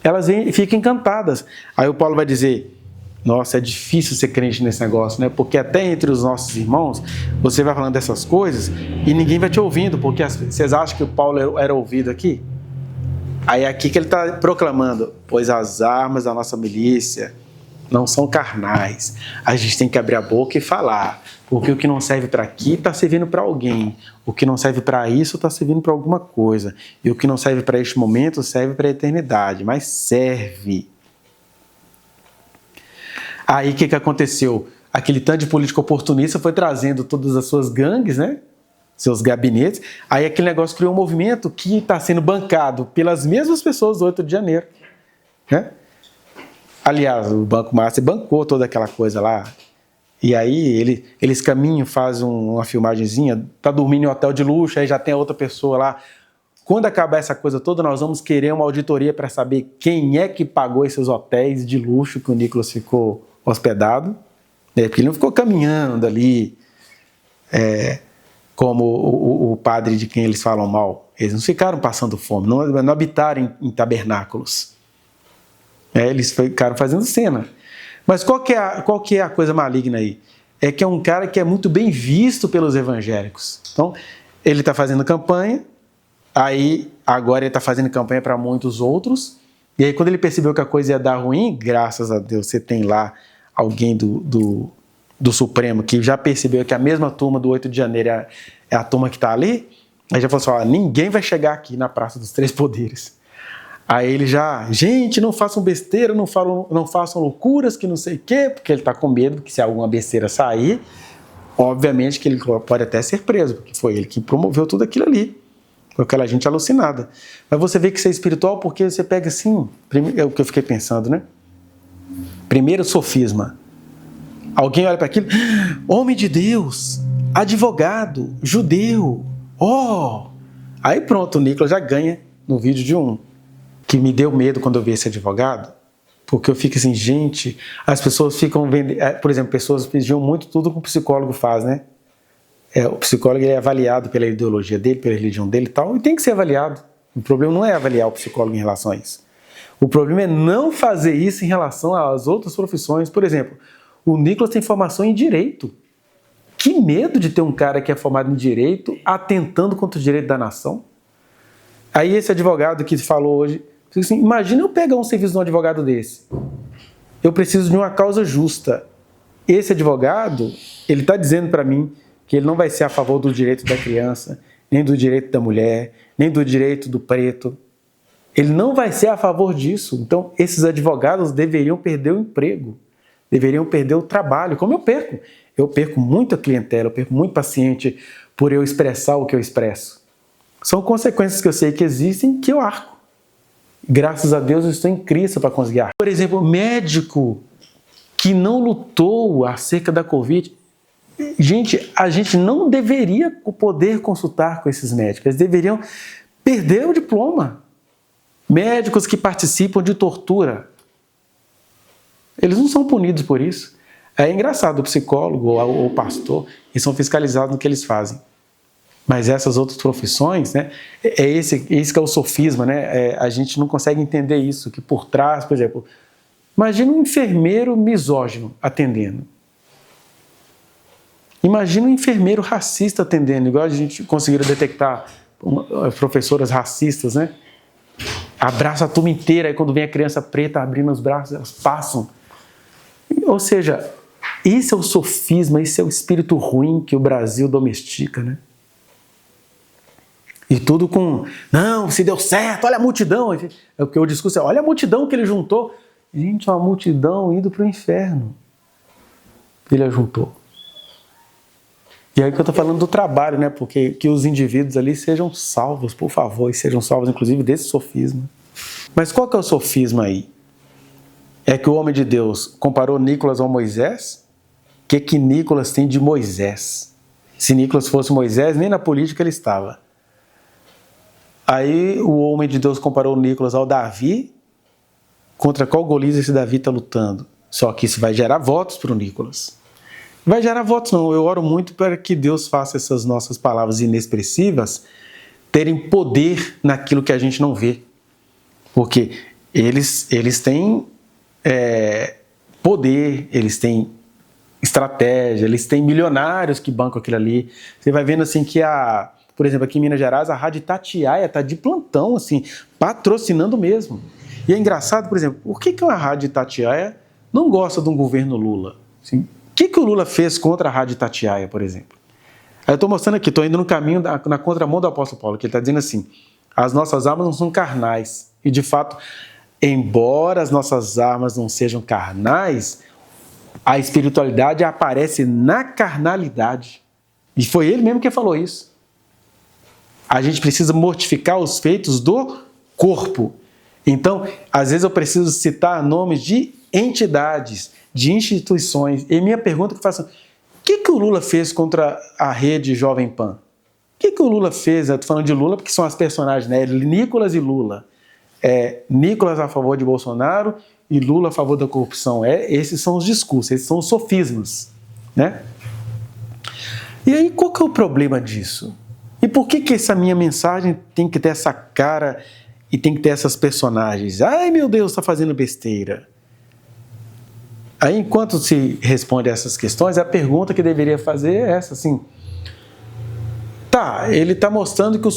Elas ficam encantadas. Aí o Paulo vai dizer, nossa, é difícil ser crente nesse negócio, né? Porque até entre os nossos irmãos, você vai falando dessas coisas e ninguém vai te ouvindo, porque vocês acham que o Paulo era ouvido aqui? Aí é aqui que ele está proclamando, pois as armas da nossa milícia não são carnais. A gente tem que abrir a boca e falar, porque o que não serve para aqui está servindo para alguém. O que não serve para isso está servindo para alguma coisa. E o que não serve para este momento serve para a eternidade, mas serve. Aí o que aconteceu? Aquele tanto de político oportunista foi trazendo todas as suas gangues, né? Seus gabinetes, aí aquele negócio criou um movimento que está sendo bancado pelas mesmas pessoas do 8 de janeiro. Né? Aliás, o Banco Master bancou toda aquela coisa lá, e aí eles caminham, fazem uma filmagenzinha, tá dormindo em hotel de luxo, aí já tem a outra pessoa lá. Quando acabar essa coisa toda, nós vamos querer uma auditoria para saber quem é que pagou esses hotéis de luxo que o Nicolas ficou hospedado, né? Porque ele não ficou caminhando ali, como o padre de quem eles falam mal. Eles não ficaram passando fome, não habitaram em tabernáculos. Eles ficaram fazendo cena. Mas qual que é a coisa maligna aí? É que é um cara que é muito bem visto pelos evangélicos. Então, ele está fazendo campanha, aí agora ele está fazendo campanha para muitos outros, e aí quando ele percebeu que a coisa ia dar ruim, graças a Deus, você tem lá alguém do Supremo, que já percebeu que a mesma turma do 8 de janeiro é a turma que está ali, aí já falou assim, ninguém vai chegar aqui na Praça dos Três Poderes. Aí ele gente, não façam besteira, não façam loucuras, que não sei o quê, porque ele está com medo que se alguma besteira sair, obviamente que ele pode até ser preso, porque foi ele que promoveu tudo aquilo ali. com aquela gente alucinada. Mas você vê que isso é espiritual porque você pega assim, é o que eu fiquei pensando, né? Primeiro sofisma. Alguém olha para aquilo, homem de Deus, advogado, judeu, Aí pronto, o Nicolas já ganha no vídeo de um. Que me deu medo quando eu vi esse advogado, porque eu fico assim, gente, as pessoas ficam vendo, por exemplo, pessoas pediam muito tudo que o psicólogo faz, né? O psicólogo ele é avaliado pela ideologia dele, pela religião dele e tal, e tem que ser avaliado. O problema não é avaliar o psicólogo em relação a isso. O problema é não fazer isso em relação às outras profissões. Por exemplo, o Nicolas tem formação em direito. Que medo de ter um cara que é formado em direito atentando contra o direito da nação. Aí esse advogado que falou hoje, assim, imagina eu pegar um serviço de um advogado desse. Eu preciso de uma causa justa. Esse advogado, ele está dizendo para mim que ele não vai ser a favor do direito da criança, nem do direito da mulher, nem do direito do preto. Ele não vai ser a favor disso. Então, esses advogados deveriam perder o emprego, deveriam perder o trabalho, como eu perco. Eu perco muita clientela, eu perco muito paciente por eu expressar o que eu expresso. São consequências que eu sei que existem, que eu arco. Graças a Deus eu estou em Cristo para conseguir arcar. Por exemplo, médico que não lutou acerca da Covid. Gente, a gente não deveria poder consultar com esses médicos. Eles deveriam perder o diploma. Médicos que participam de tortura. Eles não são punidos por isso. É engraçado, o psicólogo ou o pastor, eles são fiscalizados no que eles fazem. Mas essas outras profissões, né, esse que é o sofisma, né? A gente não consegue entender isso, que por trás, por exemplo, imagina um enfermeiro misógino atendendo. Imagina um enfermeiro racista atendendo, igual a gente conseguiram detectar professoras racistas, né? Abraça a turma inteira, aí quando vem a criança preta abrindo os braços, elas passam. Ou seja, esse é o sofisma, esse é o espírito ruim que o Brasil domestica, né? E tudo com, não, se deu certo, olha a multidão. É porque o discurso é, olha a multidão que ele juntou. Gente, uma multidão indo para o inferno. Ele a juntou. E aí que eu estou falando do trabalho, né? Porque que os indivíduos ali sejam salvos, por favor, e sejam salvos, inclusive, desse sofisma. Mas qual que é o sofisma aí? É que o homem de Deus comparou Nicolas ao Moisés? O que Nicolas tem de Moisés? Se Nicolas fosse Moisés, nem na política ele estava. Aí o homem de Deus comparou Nicolas ao Davi. Contra qual Golias esse Davi está lutando? Só que isso vai gerar votos para o Nicolas. Vai gerar votos não, eu oro muito para que Deus faça essas nossas palavras inexpressivas terem poder naquilo que a gente não vê. Porque eles têm poder, eles têm estratégia, eles têm milionários que bancam aquilo ali. Você vai vendo assim que por exemplo, aqui em Minas Gerais, a Rádio Itatiaia está de plantão, assim, patrocinando mesmo. E é engraçado, por exemplo, por que a Rádio Itatiaia não gosta de um governo Lula? Assim, o que o Lula fez contra a Rádio Itatiaia, por exemplo? Aí eu estou mostrando aqui, estou indo no caminho, na contramão do apóstolo Paulo, que ele está dizendo assim, as nossas armas não são carnais. E, de fato, embora as nossas armas não sejam carnais, a espiritualidade aparece na carnalidade. E foi ele mesmo que falou isso. A gente precisa mortificar os feitos do corpo. Então, às vezes eu preciso citar nomes de entidades, de instituições. E minha pergunta que eu faço, o que o Lula fez contra a rede Jovem Pan? O que o Lula fez? Eu estou falando de Lula porque são as personagens, né? Nicolas e Lula. Nicolas a favor de Bolsonaro e Lula a favor da corrupção. Esses são os discursos, esses são os sofismas, né? E aí, qual que é o problema disso? E por que essa minha mensagem tem que ter essa cara e tem que ter essas personagens? Ai, meu Deus, está fazendo besteira. Aí, enquanto se responde a essas questões, a pergunta que deveria fazer é essa, assim. Tá, ele está mostrando que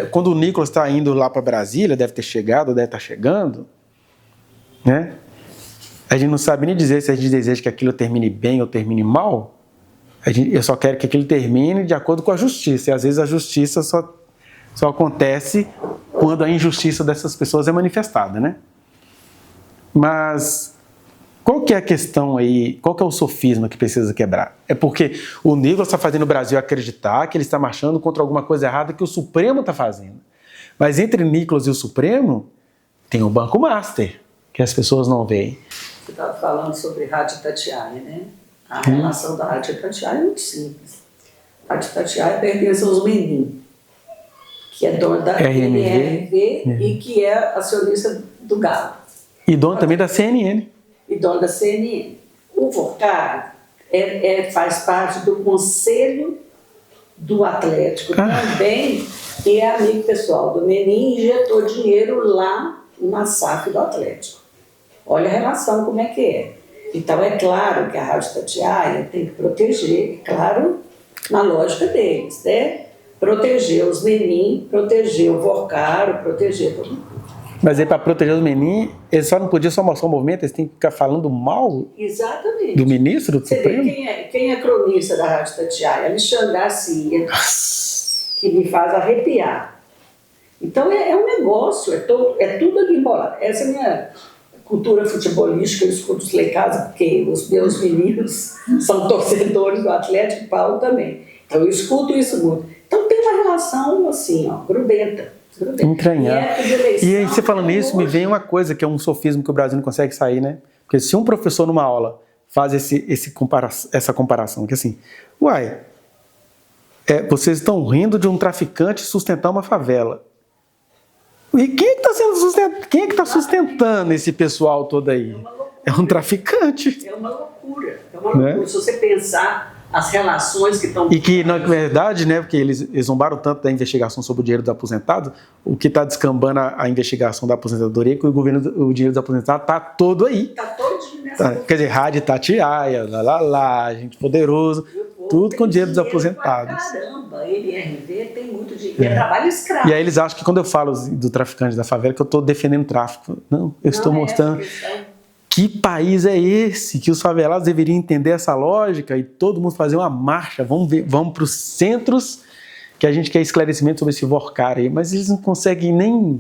quando o Nicolas está indo lá para Brasília, deve ter chegado, deve estar chegando, né? A gente não sabe nem dizer se a gente deseja que aquilo termine bem ou termine mal. Eu só quero que aquilo termine de acordo com a justiça. E às vezes a justiça só acontece quando a injustiça dessas pessoas é manifestada, né? Mas qual que é a questão aí? Qual que é o sofisma que precisa quebrar? É porque o Nicolas está fazendo o Brasil acreditar que ele está marchando contra alguma coisa errada que o Supremo está fazendo. Mas entre Nicholas e o Supremo, tem o Banco Master, que as pessoas não veem. Você estava falando sobre Rádio Itatiaia, né? A relação da Rádio Itatiaia é muito simples. A Rádio Itatiaia pertence aos Menin, que é dona da NRV e que é acionista do Galo. E dono também da CNN. E dono da CNN. O Vorcar faz parte do Conselho do Atlético também, e é amigo pessoal do Menin, e injetou dinheiro lá na SAF do Atlético. Olha a relação como é que é. Então é claro que a Rádio Itatiaia tem que proteger, claro, na lógica deles, né? Proteger os Menin, proteger o Vorcar, proteger todo mundo. Mas aí, para proteger os Menin, eles só não podiam só mostrar o movimento, eles têm que ficar falando mal. Exatamente. Do ministro do Supremo? Quem é cronista da Rádio Itatiaia? Alexandre Garcia, que me faz arrepiar. Então é um negócio, é tudo ali embolado. Essa é a minha cultura futebolística, eu escuto os lá em casa, porque os meus meninos são torcedores do Atlético, e Paulo também. Então eu escuto isso muito. Então tem uma relação assim, grudenta. Entranhar. E aí, você falando isso, me vem uma coisa que é um sofismo que o Brasil não consegue sair, né? Porque se um professor numa aula faz essa comparação, que assim, vocês estão rindo de um traficante sustentar uma favela. E quem é que está sustentando esse pessoal todo aí? É um traficante. É uma loucura. Né? Se você pensar as relações que estão... E que, na verdade, né, porque eles zombaram tanto da investigação sobre o dinheiro dos aposentados, o que está descambando a investigação da aposentadoria é que o dinheiro dos aposentados está todo aí. Está todinho nessa... Quer dizer, Rádio Itatiaia, Gente Poderoso, tudo com dinheiro dos aposentados. Caramba, NRV tem muito dinheiro. É trabalho escravo. E aí eles acham que quando eu falo do traficante da favela, que eu estou defendendo o tráfico. Não, eu estou mostrando... Que país é esse que os favelados deveriam entender essa lógica e todo mundo fazer uma marcha? Vamos para os centros que a gente quer esclarecimento sobre esse Vorcar aí, mas eles não conseguem nem...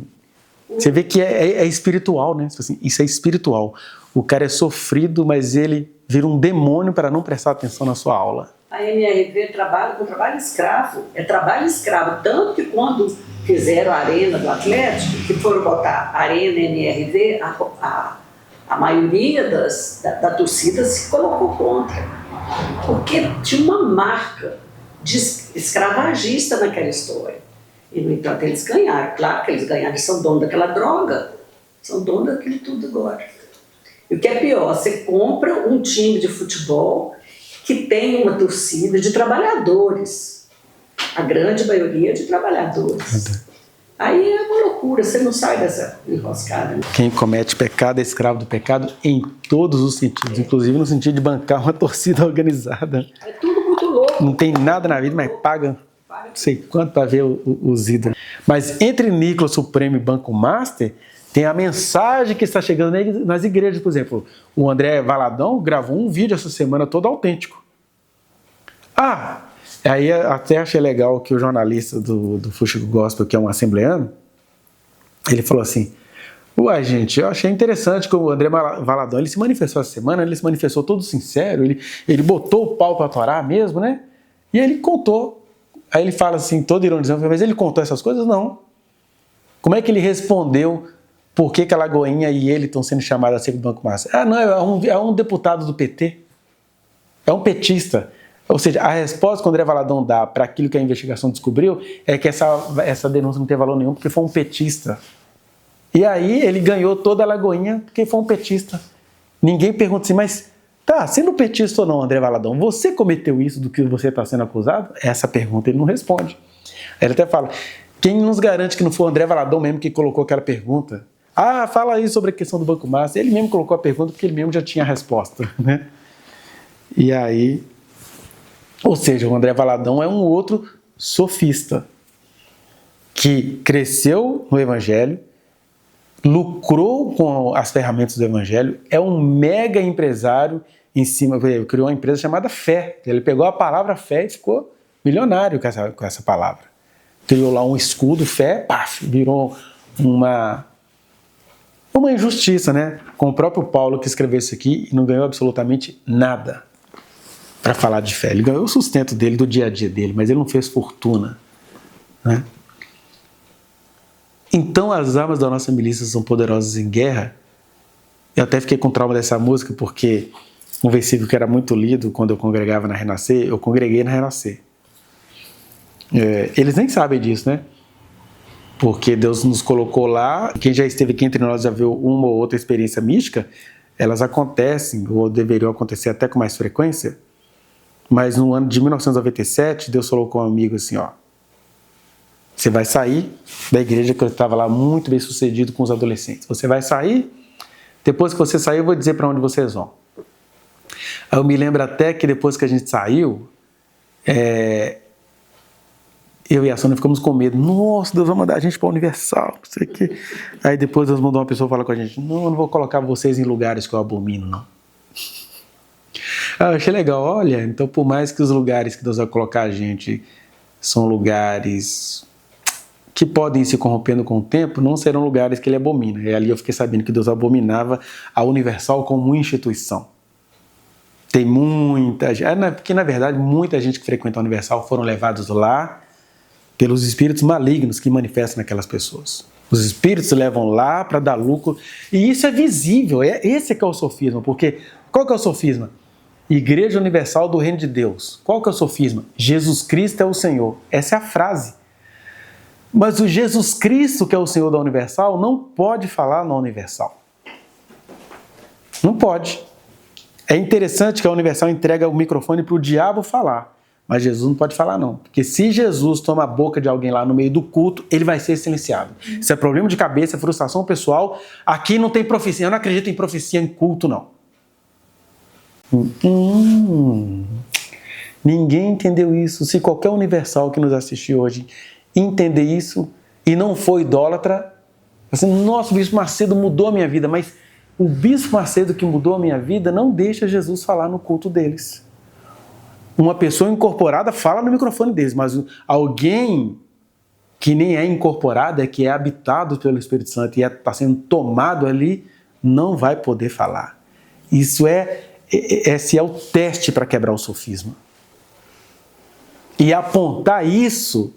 Você vê que é espiritual, né? Assim, isso é espiritual. O cara é sofrido, mas ele vira um demônio para não prestar atenção na sua aula. A NRV trabalha com trabalho escravo. É trabalho escravo. Tanto que quando fizeram a arena do Atlético, que foram botar arena NRV, a maioria da torcida se colocou contra, porque tinha uma marca de escravagista naquela história. E, no entanto, eles ganharam. Claro que eles ganharam, eles são donos daquela droga, são donos daquilo tudo agora. E o que é pior, você compra um time de futebol que tem uma torcida de trabalhadores, a grande maioria de trabalhadores. Aí é uma loucura, você não sai dessa enroscada. Né? Quem comete pecado é escravo do pecado em todos os sentidos, inclusive no sentido de bancar uma torcida organizada. É tudo muito louco. Não tem nada na vida, mas paga não sei quanto para ver os ídolos. Mas entre Nicholas Supremo e Banco Master, tem a mensagem que está chegando nas igrejas. Por exemplo, o André Valadão gravou um vídeo essa semana todo autêntico. Aí até achei legal que o jornalista do Fuxico Gospel, que é um assembleano, ele falou assim, gente, eu achei interessante que o André Valadão, ele se manifestou essa semana, ele se manifestou todo sincero, ele botou o pau para torar mesmo, né? E aí ele contou. Aí ele fala assim, todo ironizando, mas ele contou essas coisas? Não. Como é que ele respondeu por que a Lagoinha e ele estão sendo chamados a ser do Banco Master? Não, é um deputado do PT. É um petista. Ou seja, a resposta que o André Valadão dá para aquilo que a investigação descobriu é que essa denúncia não tem valor nenhum porque foi um petista. E aí ele ganhou toda a Lagoinha porque foi um petista. Ninguém pergunta assim, mas sendo petista ou não, André Valadão, você cometeu isso do que você está sendo acusado? Essa pergunta ele não responde. Aí ele até fala, quem nos garante que não foi o André Valadão mesmo que colocou aquela pergunta? Fala aí sobre a questão do Banco Master. Ele mesmo colocou a pergunta porque ele mesmo já tinha a resposta, né? E aí... Ou seja, o André Valadão é um outro sofista que cresceu no Evangelho, lucrou com as ferramentas do Evangelho, é um mega empresário em cima, criou uma empresa chamada Fé. Ele pegou a palavra fé e ficou milionário com essa palavra. Criou lá um escudo, fé, virou uma injustiça, né? Com o próprio Paulo que escreveu isso aqui e não ganhou absolutamente nada para falar de fé. Ele ganhou o sustento dele, do dia a dia dele, mas ele não fez fortuna, né? Então as armas da nossa milícia são poderosas em guerra. Eu até fiquei com trauma dessa música, porque um versículo que era muito lido quando eu congregava na Renascer, eu congreguei na Renascer. Eles nem sabem disso, né? Porque Deus nos colocou lá. Quem já esteve aqui entre nós já viu uma ou outra experiência mística. Elas acontecem, ou deveriam acontecer até com mais frequência. Mas no ano de 1997, Deus falou com um amigo assim, ó. Você vai sair da igreja que eu estava lá muito bem sucedido com os adolescentes. Você vai sair, depois que você sair eu vou dizer para onde vocês vão. Aí eu me lembro até que depois que a gente saiu, eu e a Sônia ficamos com medo. Nossa, Deus vai mandar a gente para a Universal, não sei o quê. Aí depois Deus mandou uma pessoa falar com a gente, não, eu não vou colocar vocês em lugares que eu abomino, não. Eu achei legal, olha, então por mais que os lugares que Deus vai colocar a gente são lugares que podem ir se corrompendo com o tempo, não serão lugares que ele abomina. E ali eu fiquei sabendo que Deus abominava a Universal como instituição. Tem muita gente, porque na verdade muita gente que frequenta a Universal foram levados lá pelos espíritos malignos que manifestam naquelas pessoas. Os espíritos levam lá para dar lucro, e isso é visível, esse que é o sofisma, porque qual que é o sofisma? Igreja Universal do Reino de Deus. Qual que é o sofisma? Jesus Cristo é o Senhor. Essa é a frase. Mas o Jesus Cristo, que é o Senhor da Universal, não pode falar na Universal. Não pode. É interessante que a Universal entrega o microfone para o diabo falar, mas Jesus não pode falar não. Porque se Jesus toma a boca de alguém lá no meio do culto, ele vai ser silenciado. Isso é problema de cabeça, é frustração pessoal. Aqui não tem profecia. Eu não acredito em profecia em culto, não. Ninguém entendeu isso. Se qualquer Universal que nos assistiu hoje entender isso e não for idólatra, assim, nossa, o Bispo Macedo mudou a minha vida, mas o Bispo Macedo que mudou a minha vida não deixa Jesus falar no culto deles. Uma pessoa incorporada fala no microfone deles, mas alguém que nem é incorporado, que é habitado pelo Espírito Santo e está sendo tomado ali, não vai poder falar. Esse é o teste para quebrar o sofisma. E apontar isso...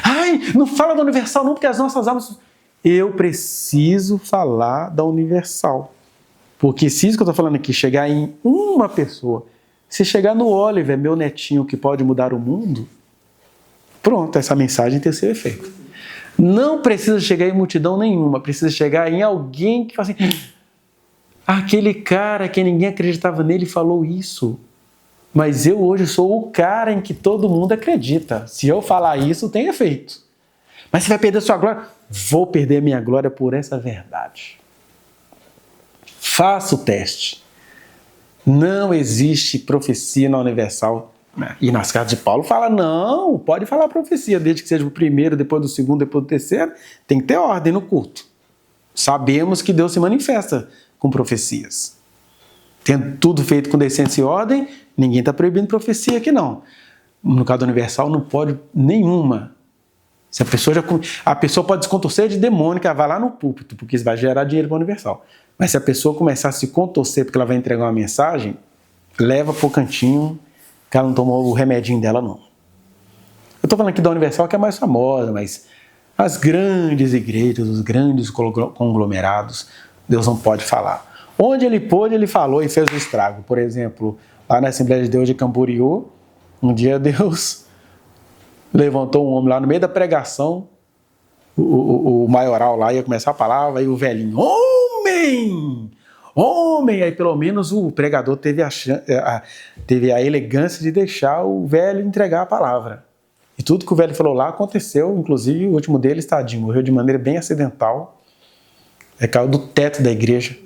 Ai, não fala da Universal não, porque as nossas almas... Eu preciso falar da Universal. Porque se isso que eu estou falando aqui chegar em uma pessoa, se chegar no Oliver, meu netinho que pode mudar o mundo, pronto, essa mensagem tem seu efeito. Não precisa chegar em multidão nenhuma, precisa chegar em alguém que fala assim, aquele cara que ninguém acreditava nele falou isso. Mas eu hoje sou o cara em que todo mundo acredita. Se eu falar isso, tem efeito. Mas você vai perder sua glória? Vou perder minha glória por essa verdade. Faça o teste. Não existe profecia na Universal. E nas cartas de Paulo fala, não, pode falar profecia, desde que seja o primeiro, depois do segundo, depois do terceiro. Tem que ter ordem no culto. Sabemos que Deus se manifesta com profecias. Tendo tudo feito com decência e ordem, ninguém está proibindo profecia aqui não. No caso da Universal não pode nenhuma. Se a pessoa pode se contorcer de demônio, que ela vai lá no púlpito, porque isso vai gerar dinheiro para a Universal. Mas se a pessoa começar a se contorcer porque ela vai entregar uma mensagem, leva pro cantinho, que ela não tomou o remedinho dela não. Eu estou falando aqui da Universal, que é mais famosa, mas as grandes igrejas, os grandes conglomerados, Deus não pode falar. Onde ele pôde, ele falou e fez o estrago. Por exemplo, lá na Assembleia de Deus de Camboriú, um dia Deus levantou um homem lá no meio da pregação, o maioral lá ia começar a palavra, aí o velhinho, homem! Homem! Aí pelo menos o pregador teve a elegância de deixar o velho entregar a palavra. E tudo que o velho falou lá aconteceu, inclusive o último deles, tadinho, morreu de maneira bem acidental, caiu do teto da igreja.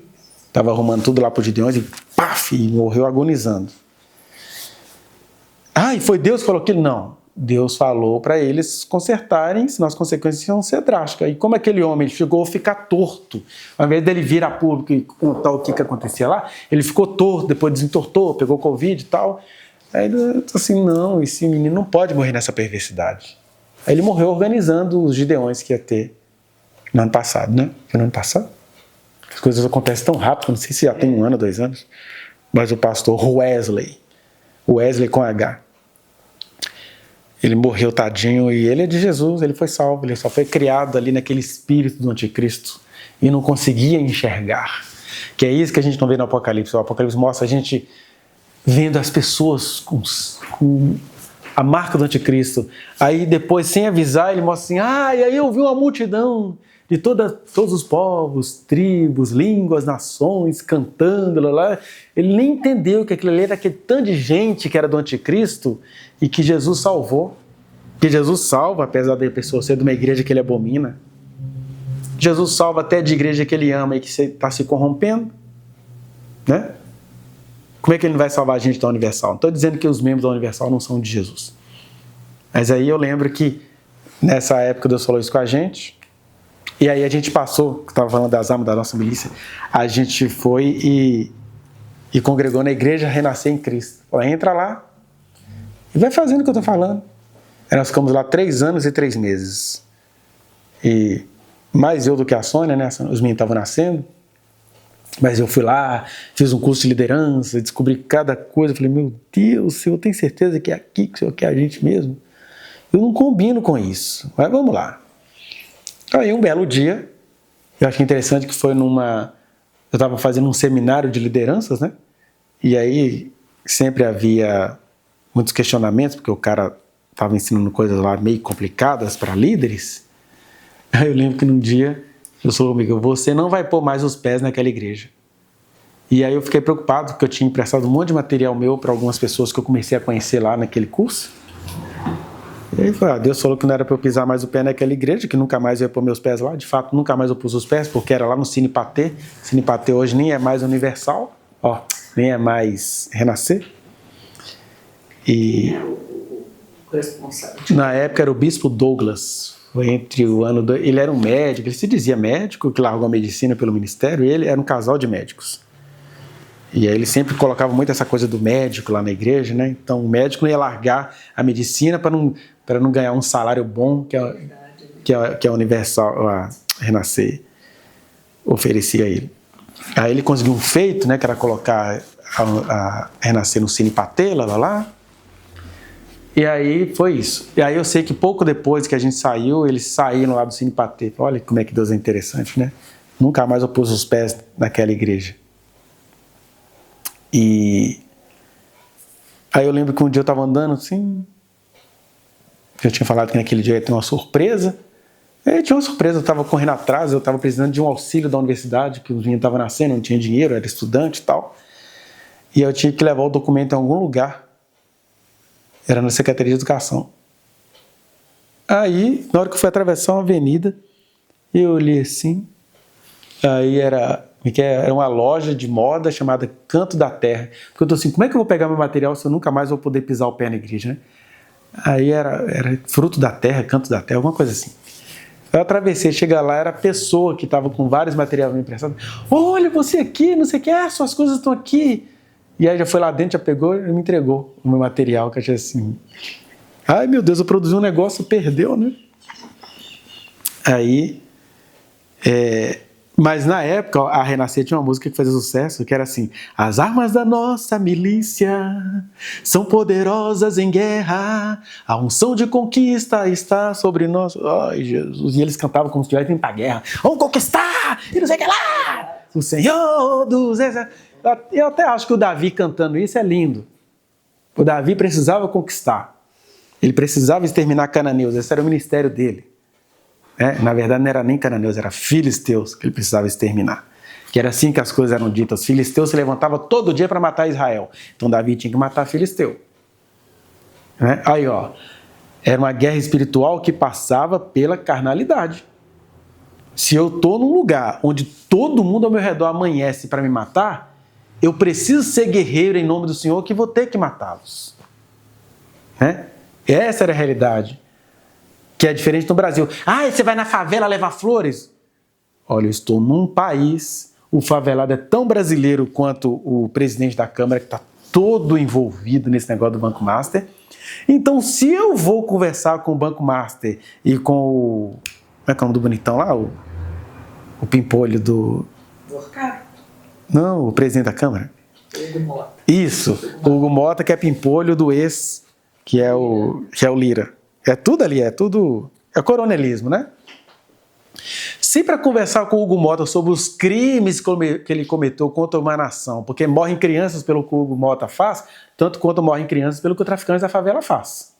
Estava arrumando tudo lá para os Gideões e paf, e morreu agonizando. E foi Deus que falou aquilo? Não. Deus falou para eles consertarem, senão as consequências iam ser drásticas. E como aquele homem chegou a ficar torto, ao invés dele vir a público e contar o que acontecia lá, ele ficou torto, depois desentortou, pegou Covid e tal. Aí ele disse assim, não, esse menino não pode morrer nessa perversidade. Aí ele morreu organizando os Gideões que ia ter no ano passado, né? Foi no ano passado? As coisas acontecem tão rápido, não sei se já tem 1 ano, 2 anos, mas o pastor Wesley com H. Ele morreu, tadinho, e ele é de Jesus, ele foi salvo, ele só foi criado ali naquele espírito do anticristo e não conseguia enxergar. Que é isso que a gente não vê no Apocalipse. O Apocalipse mostra a gente vendo as pessoas com a marca do anticristo. Aí depois, sem avisar, ele mostra assim, e aí eu vi uma multidão de todos os povos, tribos, línguas, nações, cantando, lá. Ele nem entendeu que aquilo ali era aquele tanto de gente que era do anticristo e que Jesus salvou. Que Jesus salva, apesar da pessoa ser de uma igreja que ele abomina. Jesus salva até de igreja que ele ama e que está se corrompendo. Né? Como é que ele não vai salvar a gente da Universal? Não estou dizendo que os membros da Universal não são de Jesus. Mas aí eu lembro que nessa época Deus falou isso com a gente. E aí a gente passou, que estava falando das almas da nossa milícia, a gente foi e congregou na igreja Renascer em Cristo. Falou, entra lá e vai fazendo o que eu estou falando. Aí nós ficamos lá 3 anos e 3 meses. E mais eu do que a Sônia, né? Os meninos estavam nascendo. Mas eu fui lá, fiz um curso de liderança, descobri cada coisa. Falei, meu Deus, o Senhor tem certeza que é aqui que o Senhor quer a gente mesmo? Eu não combino com isso, mas vamos lá. Aí um belo dia, eu achei interessante que foi eu estava fazendo um seminário de lideranças, né? E aí sempre havia muitos questionamentos, porque o cara estava ensinando coisas lá meio complicadas para líderes. Aí eu lembro que num dia, eu falei comigo, você não vai pôr mais os pés naquela igreja. E aí eu fiquei preocupado, porque eu tinha emprestado um monte de material meu para algumas pessoas que eu comecei a conhecer lá naquele curso. E aí Deus falou que não era para eu pisar mais o pé naquela igreja, que nunca mais eu ia pôr meus pés lá. De fato, nunca mais eu pus os pés, porque era lá no Cine Patê. Cine Patê hoje nem é mais Universal, nem é mais Renascer. E na época era o Bispo Douglas. Foi entre o ano... Ele era um médico, ele se dizia médico, que largou a medicina pelo ministério, e ele era um casal de médicos. E aí ele sempre colocava muito essa coisa do médico lá na igreja, né? Então o médico não ia largar a medicina para não ganhar um salário bom que a Universal, a Renascer, oferecia a ele. Aí ele conseguiu um feito, né? Que era colocar a Renascer no Cine Patê, lá. E aí foi isso. E aí eu sei que pouco depois que a gente saiu, eles saíram lá do Cine Patê. Olha como é que Deus é interessante, né? Nunca mais eu pus os pés naquela igreja. E aí eu lembro que um dia eu estava andando assim, eu tinha falado que naquele dia ia ter uma surpresa. Aí tinha uma surpresa, eu estava correndo atrás, eu estava precisando de um auxílio da universidade, que os meninos estavam nascendo, não tinha dinheiro, era estudante e tal. E eu tinha que levar o documento em algum lugar. Era na Secretaria de Educação. Aí, na hora que eu fui atravessar uma avenida, eu olhei assim, aí era uma loja de moda chamada Canto da Terra. Porque eu tô assim, como é que eu vou pegar meu material se eu nunca mais vou poder pisar o pé na igreja, né? Aí era Fruto da Terra, Canto da Terra, alguma coisa assim. Eu atravessei, chega lá, era a pessoa que estava com vários materiais emprestados. Olha, você aqui, não sei o que, suas coisas estão aqui. E aí já foi lá dentro, já pegou e me entregou o meu material, que eu achei assim... Ai, meu Deus, eu produzi um negócio, perdeu, né? Aí... Mas na época, a Renascer tinha uma música que fazia sucesso, que era assim: as armas da nossa milícia são poderosas em guerra, a unção de conquista está sobre nós. Ai, Jesus. E eles cantavam como se estivessem para a guerra. Vamos conquistar! E não sei o que lá! O Senhor dos Exércitos. Eu até acho que o Davi cantando isso é lindo. O Davi precisava conquistar. Ele precisava exterminar cananeus. Esse era o ministério dele. Na verdade, não era nem cananeus, era filisteus que ele precisava exterminar. Que era assim que as coisas eram ditas. Os filisteus se levantavam todo dia para matar Israel. Então Davi tinha que matar filisteu. Aí, era uma guerra espiritual que passava pela carnalidade. Se eu estou num lugar onde todo mundo ao meu redor amanhece para me matar, eu preciso ser guerreiro em nome do Senhor, que vou ter que matá-los. Essa era a realidade. Que é diferente no Brasil. Você vai na favela levar flores? Olha, eu estou num país, o favelado é tão brasileiro quanto o presidente da Câmara, que está todo envolvido nesse negócio do Banco Master. Então, se eu vou conversar com o Banco Master e com o... Como é que é o nome do bonitão lá? O pimpolho do... Porcaro? Não, o presidente da Câmara. Hugo Mota. Isso, o Hugo Mota, que é pimpolho do ex... que é o Lira. É tudo ali, é coronelismo, né? Se para conversar com o Hugo Mota sobre os crimes que ele cometeu contra uma nação, porque morrem crianças pelo que o Hugo Mota faz, tanto quanto morrem crianças pelo que o traficante da favela faz.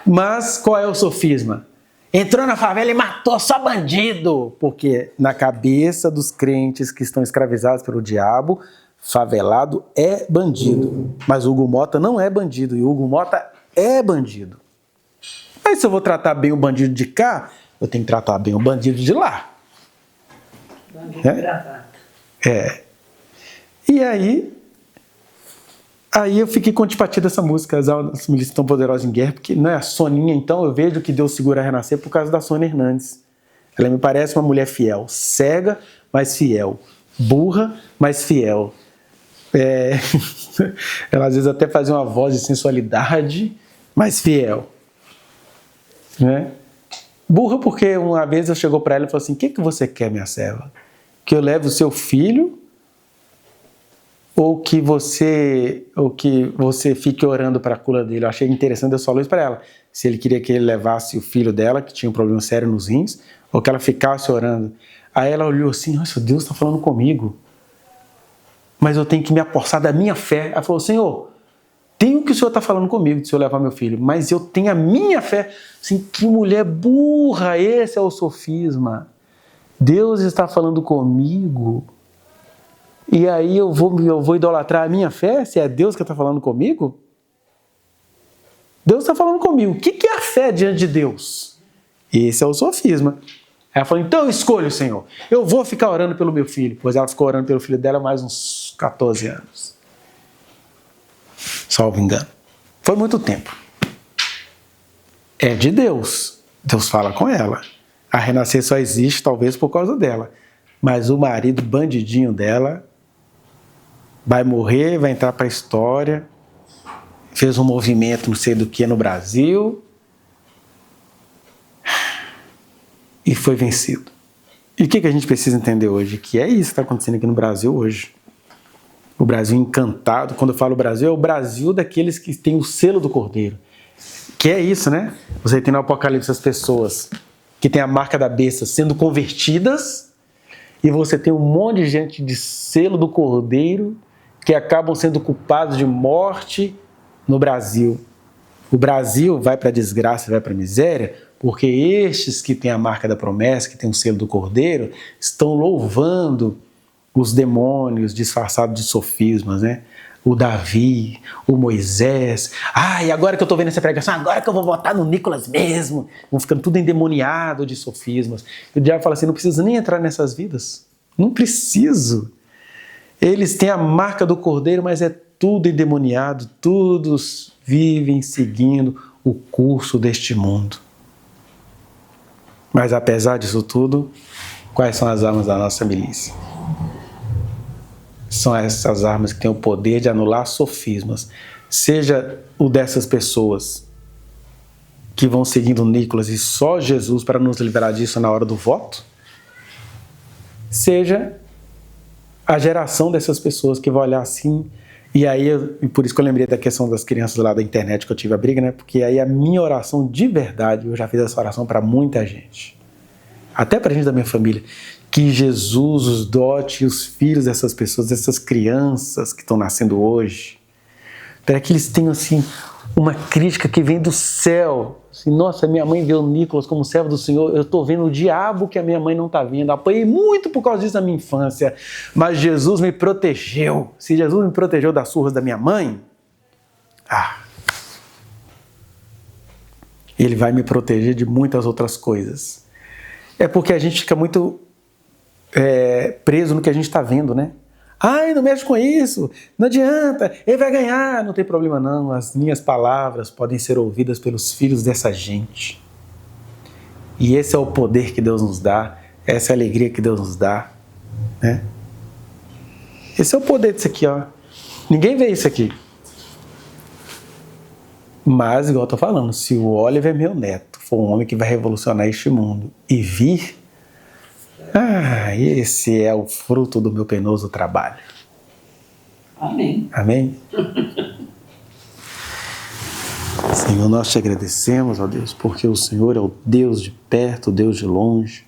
Mas qual é o sofisma? Entrou na favela e matou só bandido, porque na cabeça dos crentes que estão escravizados pelo diabo, favelado é bandido. Mas o Hugo Mota não é bandido, e o Hugo Mota é bandido. Mas se eu vou tratar bem o bandido de cá, eu tenho que tratar bem o bandido de lá. Bandido de gravata. E aí eu fiquei com antipatia dessa música, As Almas Milícias Tão Poderosas em Guerra, porque não é a Soninha, então eu vejo que Deus segura a renascer por causa da Sônia Hernandes. Ela me parece uma mulher fiel, cega, mas fiel, burra, mas fiel. Ela às vezes até fazia uma voz de sensualidade, mas fiel. Né? Burra porque uma vez eu chegou para ela e falou assim: o que você quer, minha serva? Que eu leve o seu filho ou que você fique orando para a cura dele? Eu achei interessante, eu falei isso para ela. Se ele queria que ele levasse o filho dela, que tinha um problema sério nos rins, ou que ela ficasse orando. Aí ela olhou assim: nossa, Deus está falando comigo. Mas eu tenho que me apossar da minha fé. Ela falou: Senhor, tem o que o Senhor está falando comigo, de se eu levar meu filho, mas eu tenho a minha fé. Assim, que mulher burra, esse é o sofisma. Deus está falando comigo, e aí eu vou idolatrar a minha fé, se é Deus que está falando comigo? Deus está falando comigo. O que é a fé diante de Deus? Esse é o sofisma. Aí ela falou: então eu escolho, Senhor. Eu vou ficar orando pelo meu filho. Pois ela ficou orando pelo filho dela mais uns 14 anos. Salvo engano. Foi muito tempo. É de Deus. Deus fala com ela. A renascer só existe talvez por causa dela. Mas o marido bandidinho dela vai morrer, vai entrar para a história. Fez um movimento não sei do que no Brasil. E foi vencido. E o que a gente precisa entender hoje? Que é isso que está acontecendo aqui no Brasil hoje. O Brasil encantado. Quando eu falo Brasil, é o Brasil daqueles que têm o selo do Cordeiro. Que é isso, né? Você tem no Apocalipse as pessoas que têm a marca da besta sendo convertidas, e você tem um monte de gente de selo do Cordeiro que acabam sendo culpados de morte no Brasil. O Brasil vai para a desgraça, vai para a miséria, porque estes que têm a marca da promessa, que têm o selo do Cordeiro, estão louvando os demônios disfarçados de sofismas, né? O Davi, o Moisés. E agora que eu estou vendo essa pregação, agora que eu vou votar no Nicolas mesmo. Vão ficando tudo endemoniado de sofismas. E o diabo fala assim: não preciso nem entrar nessas vidas. Não preciso. Eles têm a marca do Cordeiro, mas é tudo endemoniado. Todos vivem seguindo o curso deste mundo. Mas apesar disso tudo, quais são as armas da nossa milícia? São essas armas que têm o poder de anular sofismas. Seja o dessas pessoas que vão seguindo Nicolas e só Jesus para nos livrar disso na hora do voto, seja a geração dessas pessoas que vai olhar assim. E aí, por isso que eu lembrei da questão das crianças lá da internet que eu tive a briga, né? Porque aí a minha oração de verdade, eu já fiz essa oração para muita gente, até para gente da minha família, que Jesus os dote os filhos dessas pessoas, dessas crianças que estão nascendo hoje, para que eles tenham assim uma crítica que vem do céu. Assim, nossa, minha mãe vê o Nicolas como servo do Senhor, eu estou vendo o diabo que a minha mãe não está vendo. Apanhei muito por causa disso na minha infância, mas Jesus me protegeu. Se Jesus me protegeu das surras da minha mãe, Ele vai me proteger de muitas outras coisas. É porque a gente fica muito preso no que a gente está vendo, né? Não mexe com isso, não adianta, ele vai ganhar. Não tem problema não, as minhas palavras podem ser ouvidas pelos filhos dessa gente. E esse é o poder que Deus nos dá, essa é a alegria que Deus nos dá, né? Esse é o poder disso aqui, ó. Ninguém vê isso aqui. Mas, igual eu estou falando, se o Oliver, meu neto, for um homem que vai revolucionar este mundo e vir, esse é o fruto do meu penoso trabalho. Amém. Amém? Senhor, nós te agradecemos, ó Deus, porque o Senhor é o Deus de perto, o Deus de longe.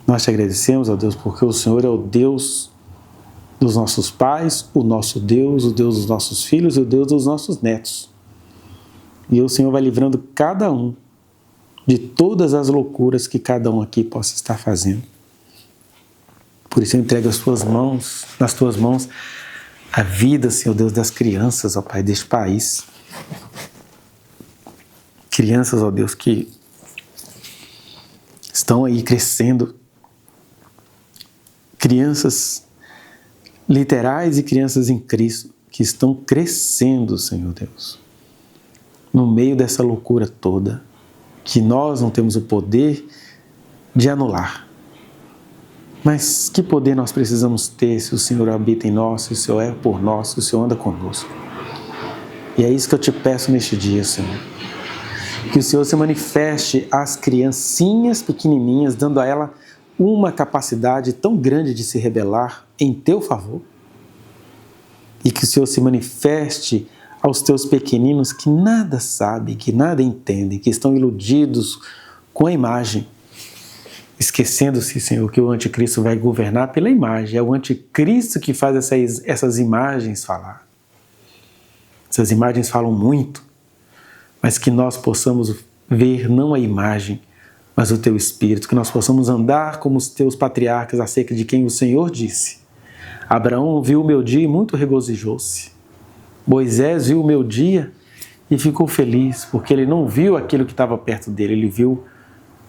Nós te agradecemos, ó Deus, porque o Senhor é o Deus dos nossos pais, o nosso Deus, o Deus dos nossos filhos e o Deus dos nossos netos. E o Senhor vai livrando cada um de todas as loucuras que cada um aqui possa estar fazendo. Por isso eu entrego nas tuas mãos, a vida, Senhor Deus, das crianças, ó Pai, deste país. Crianças, ó Deus, que estão aí crescendo. Crianças literais e crianças em Cristo, que estão crescendo, Senhor Deus, no meio dessa loucura toda, que nós não temos o poder de anular. Mas que poder nós precisamos ter se o Senhor habita em nós, se o Senhor é por nós, se o Senhor anda conosco. E é isso que eu te peço neste dia, Senhor. Que o Senhor se manifeste às criancinhas pequenininhas, dando a ela uma capacidade tão grande de se rebelar em teu favor. E que o Senhor se manifeste aos teus pequeninos que nada sabem, que nada entendem, que estão iludidos com a imagem, esquecendo-se, Senhor, que o anticristo vai governar pela imagem. É o anticristo que faz essas imagens falar. Essas imagens falam muito, mas que nós possamos ver não a imagem, mas o teu Espírito, que nós possamos andar como os teus patriarcas acerca de quem o Senhor disse. Abraão viu o meu dia e muito regozijou-se. Moisés viu o meu dia e ficou feliz, porque ele não viu aquilo que estava perto dele, ele viu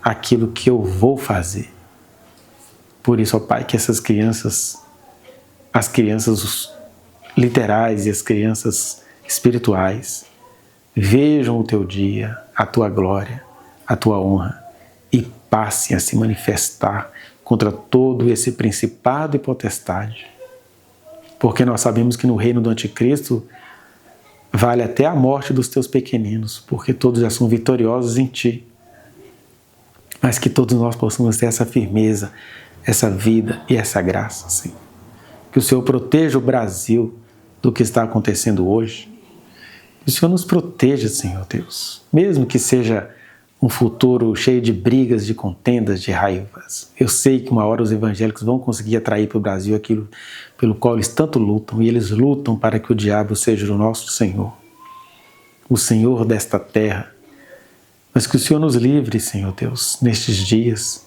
aquilo que eu vou fazer. Por isso, ó Pai, que essas crianças, as crianças literais e as crianças espirituais, vejam o teu dia, a tua glória, a tua honra e passem a se manifestar contra todo esse principado e potestade. Porque nós sabemos que no reino do anticristo vale até a morte dos teus pequeninos, porque todos já são vitoriosos em ti. Mas que todos nós possamos ter essa firmeza, essa vida e essa graça, Senhor. Que o Senhor proteja o Brasil do que está acontecendo hoje. Que o Senhor nos proteja, Senhor Deus, mesmo que seja um futuro cheio de brigas, de contendas, de raivas. Eu sei que uma hora os evangélicos vão conseguir atrair para o Brasil aquilo pelo qual eles tanto lutam, e eles lutam para que o diabo seja o nosso Senhor, o Senhor desta terra. Mas que o Senhor nos livre, Senhor Deus, nestes dias,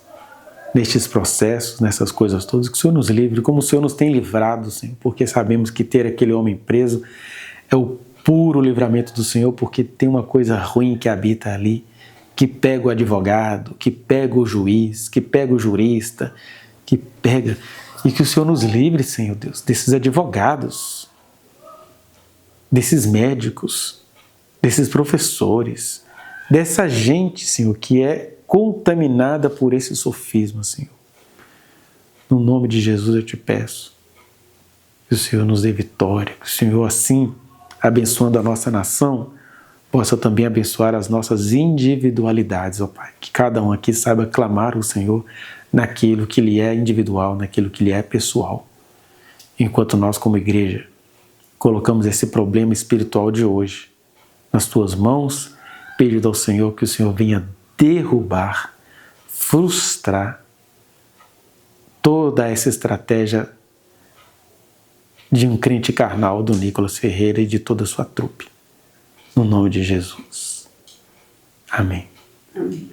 nestes processos, nessas coisas todas, que o Senhor nos livre, como o Senhor nos tem livrado, Senhor, porque sabemos que ter aquele homem preso é o puro livramento do Senhor, porque tem uma coisa ruim que habita ali, que pega o advogado, que pega o juiz, que pega o jurista, que pega... E que o Senhor nos livre, Senhor Deus, desses advogados, desses médicos, desses professores, dessa gente, Senhor, que é contaminada por esse sofisma, Senhor. No nome de Jesus eu te peço que o Senhor nos dê vitória, que o Senhor, assim, abençoando a nossa nação, possa também abençoar as nossas individualidades, ó Pai. Que cada um aqui saiba clamar o Senhor naquilo que lhe é individual, naquilo que lhe é pessoal. Enquanto nós, como igreja, colocamos esse problema espiritual de hoje nas tuas mãos, pedindo ao Senhor que o Senhor venha derrubar, frustrar toda essa estratégia de um crente carnal do Nicolas Ferreira e de toda a sua trupe. No nome de Jesus. Amém. Amém.